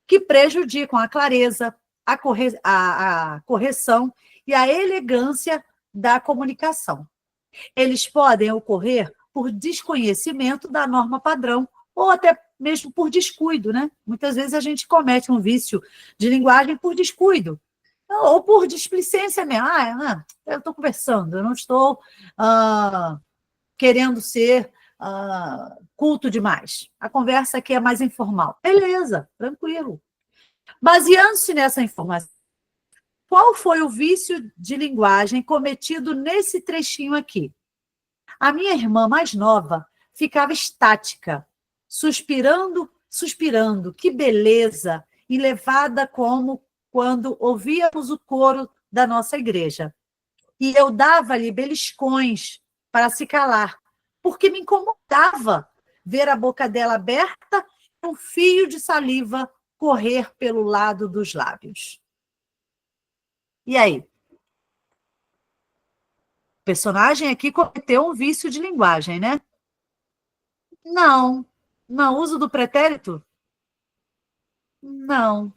que prejudicam a clareza, a correção e a elegância da comunicação. Eles podem ocorrer por desconhecimento da norma padrão ou até mesmo por descuido, né? Muitas vezes a gente comete um vício de linguagem por descuido ou por displicência mesmo. Eu estou conversando, eu não estou querendo ser culto demais. A conversa aqui é mais informal. Beleza, tranquilo. Baseando-se nessa informação, qual foi o vício de linguagem cometido nesse trechinho aqui? A minha irmã mais nova ficava estática, suspirando, que beleza, e levada como quando ouvíamos o coro da nossa igreja. E eu dava-lhe beliscões para se calar, porque me incomodava ver a boca dela aberta e um fio de saliva correr pelo lado dos lábios. E aí? O personagem aqui cometeu um vício de linguagem, né? Não. Não. Uso do pretérito? Não.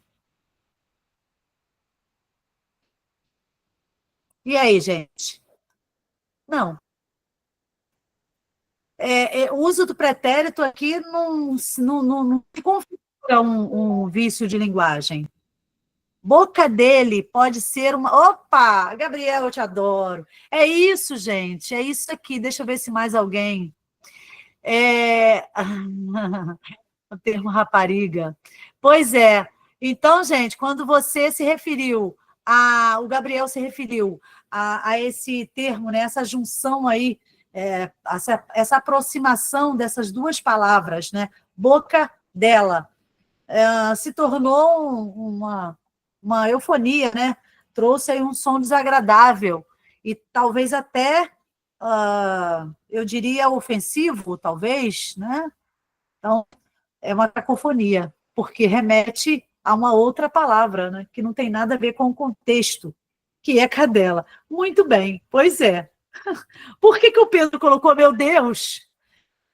E aí, gente? Não. O uso do pretérito aqui não configura um vício de linguagem. Boca dele pode ser uma. Opa! Gabriel, eu te adoro. É isso, gente. É isso aqui. Deixa eu ver se mais alguém. O termo rapariga. Pois é. Então, gente, quando você se referiu, o Gabriel se referiu a esse termo, né, essa junção aí, essa aproximação dessas duas palavras, né, boca dela, se tornou uma eufonia, né? Trouxe aí um som desagradável e talvez até, eu diria, ofensivo, talvez, né? Então, é uma cacofonia, porque remete a uma outra palavra, né? Que não tem nada a ver com o contexto, que é cadela. Muito bem, pois é. Por que o Pedro colocou, meu Deus?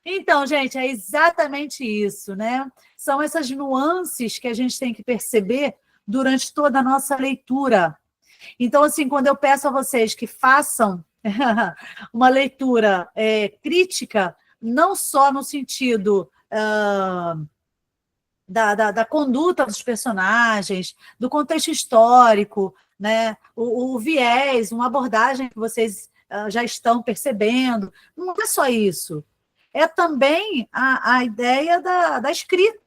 Então, gente, é exatamente isso, né? São essas nuances que a gente tem que perceber durante toda a nossa leitura. Então, assim, quando eu peço a vocês que façam uma leitura crítica, não só no sentido da conduta dos personagens, do contexto histórico, né? O viés, uma abordagem que vocês já estão percebendo, não é só isso. É também a ideia da escrita,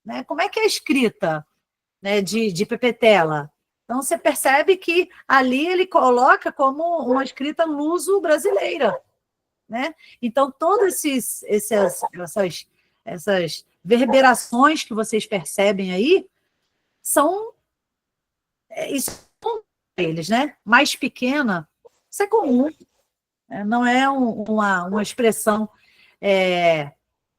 né? Como é que é a escrita, né, de Pepe Tela? Então, você percebe que ali ele coloca como uma escrita luso-brasileira, né? Então, todas essas verberações que vocês percebem aí são isso para eles, né? Mais pequena, isso é comum, né? Não é uma expressão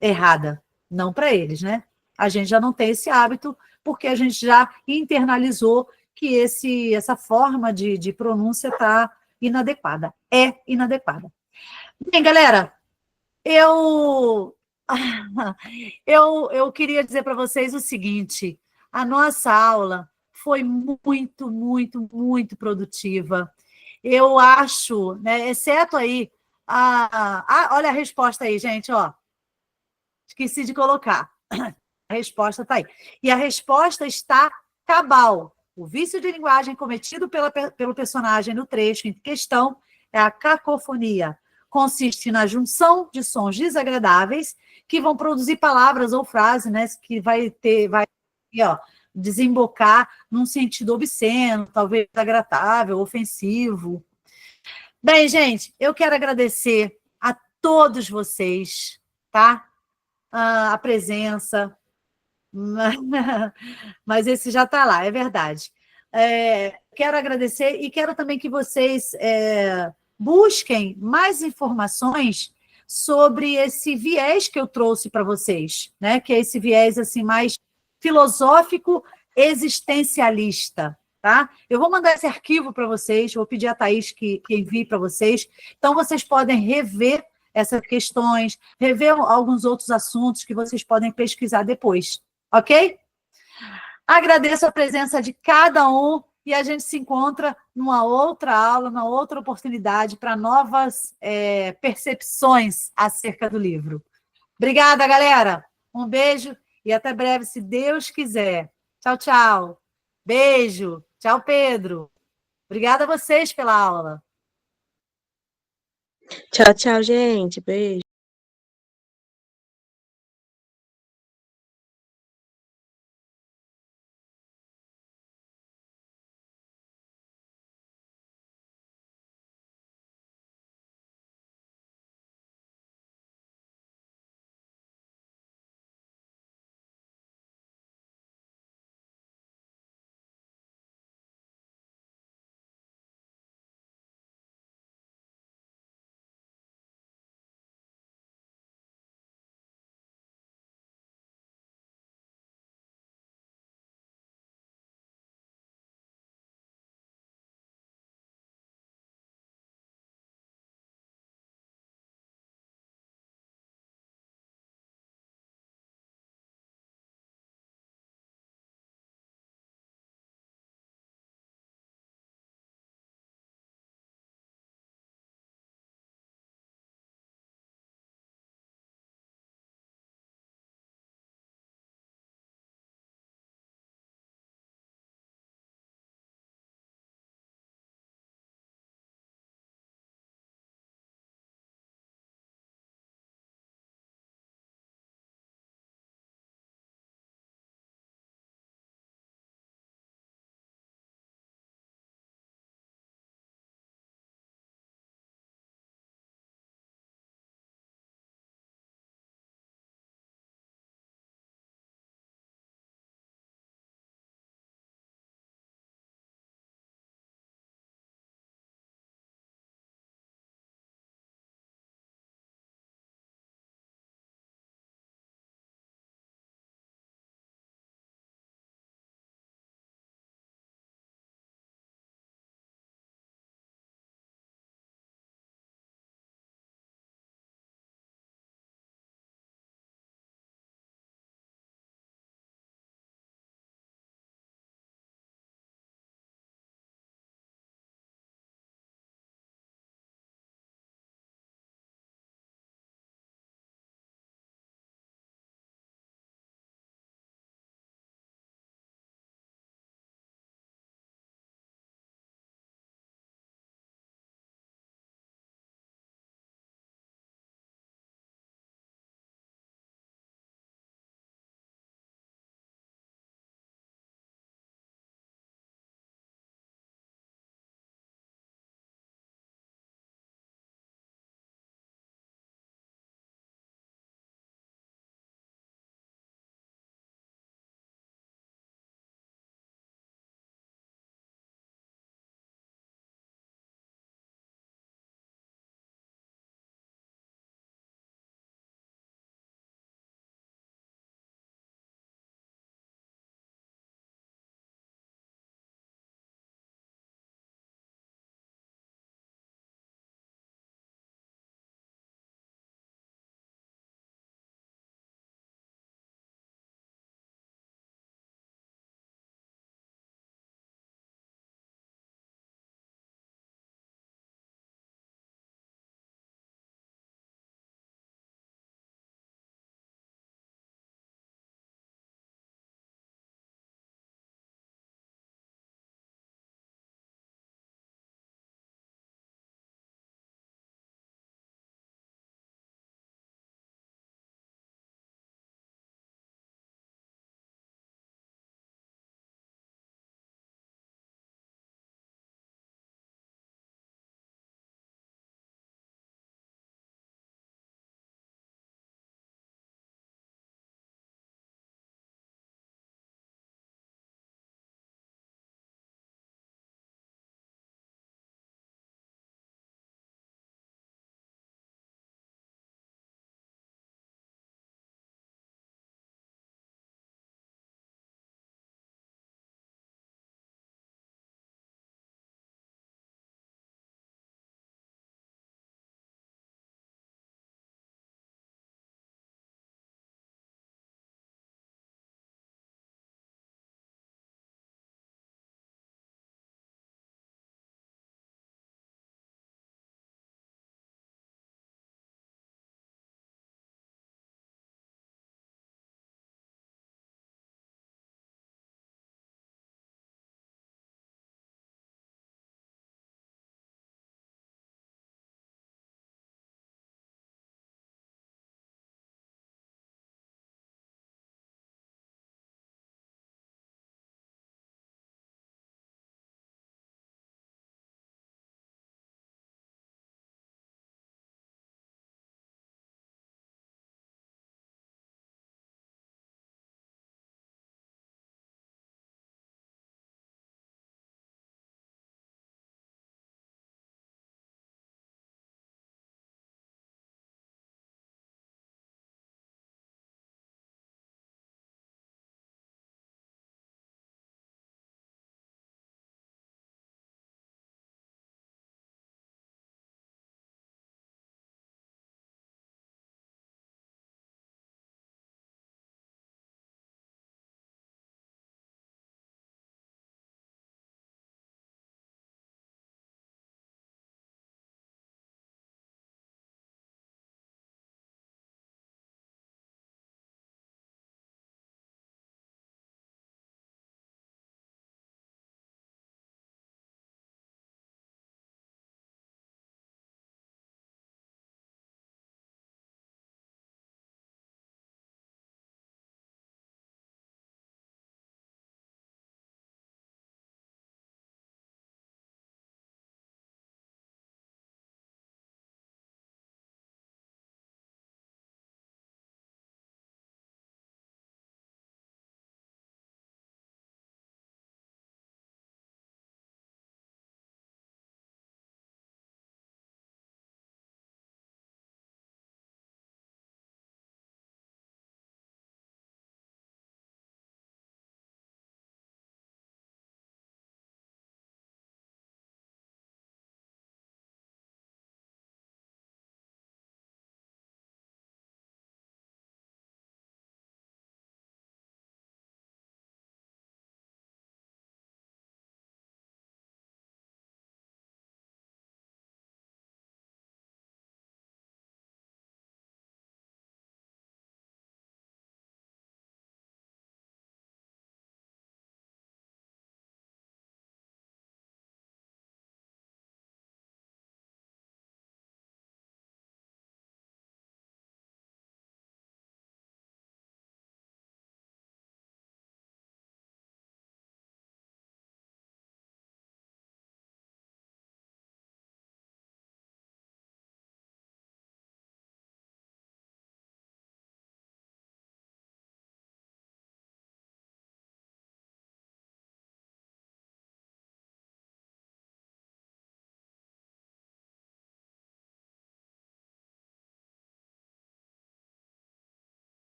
errada, não para eles, né? A gente já não tem esse hábito, porque a gente já internalizou que essa forma de pronúncia está inadequada. É inadequada. Bem, galera, eu queria dizer para vocês o seguinte: a nossa aula foi muito, muito, muito produtiva. Eu acho, né, exceto aí, olha a resposta aí, gente, ó. Esqueci de colocar. A resposta está aí. E a resposta está cabal. O vício de linguagem cometido pelo personagem no trecho em questão é a cacofonia. Consiste na junção de sons desagradáveis que vão produzir palavras ou frases, né, que vai desembocar num sentido obsceno, talvez desagradável, ofensivo. Bem, gente, eu quero agradecer a todos vocês, tá? A presença, mas esse já está lá, é verdade. Quero agradecer e quero também que vocês busquem mais informações sobre esse viés que eu trouxe para vocês, né? Que é esse viés assim, mais filosófico, existencialista. Tá? Eu vou mandar esse arquivo para vocês, vou pedir a Thaís que envie para vocês. Então, vocês podem rever essas questões, rever alguns outros assuntos que vocês podem pesquisar depois, ok? Agradeço a presença de cada um e a gente se encontra numa outra aula, numa outra oportunidade para novas percepções acerca do livro. Obrigada, galera. Um beijo e até breve, se Deus quiser. Tchau, tchau. Beijo. Tchau, Pedro. Obrigada a vocês pela aula. Tchau, tchau, gente. Beijo.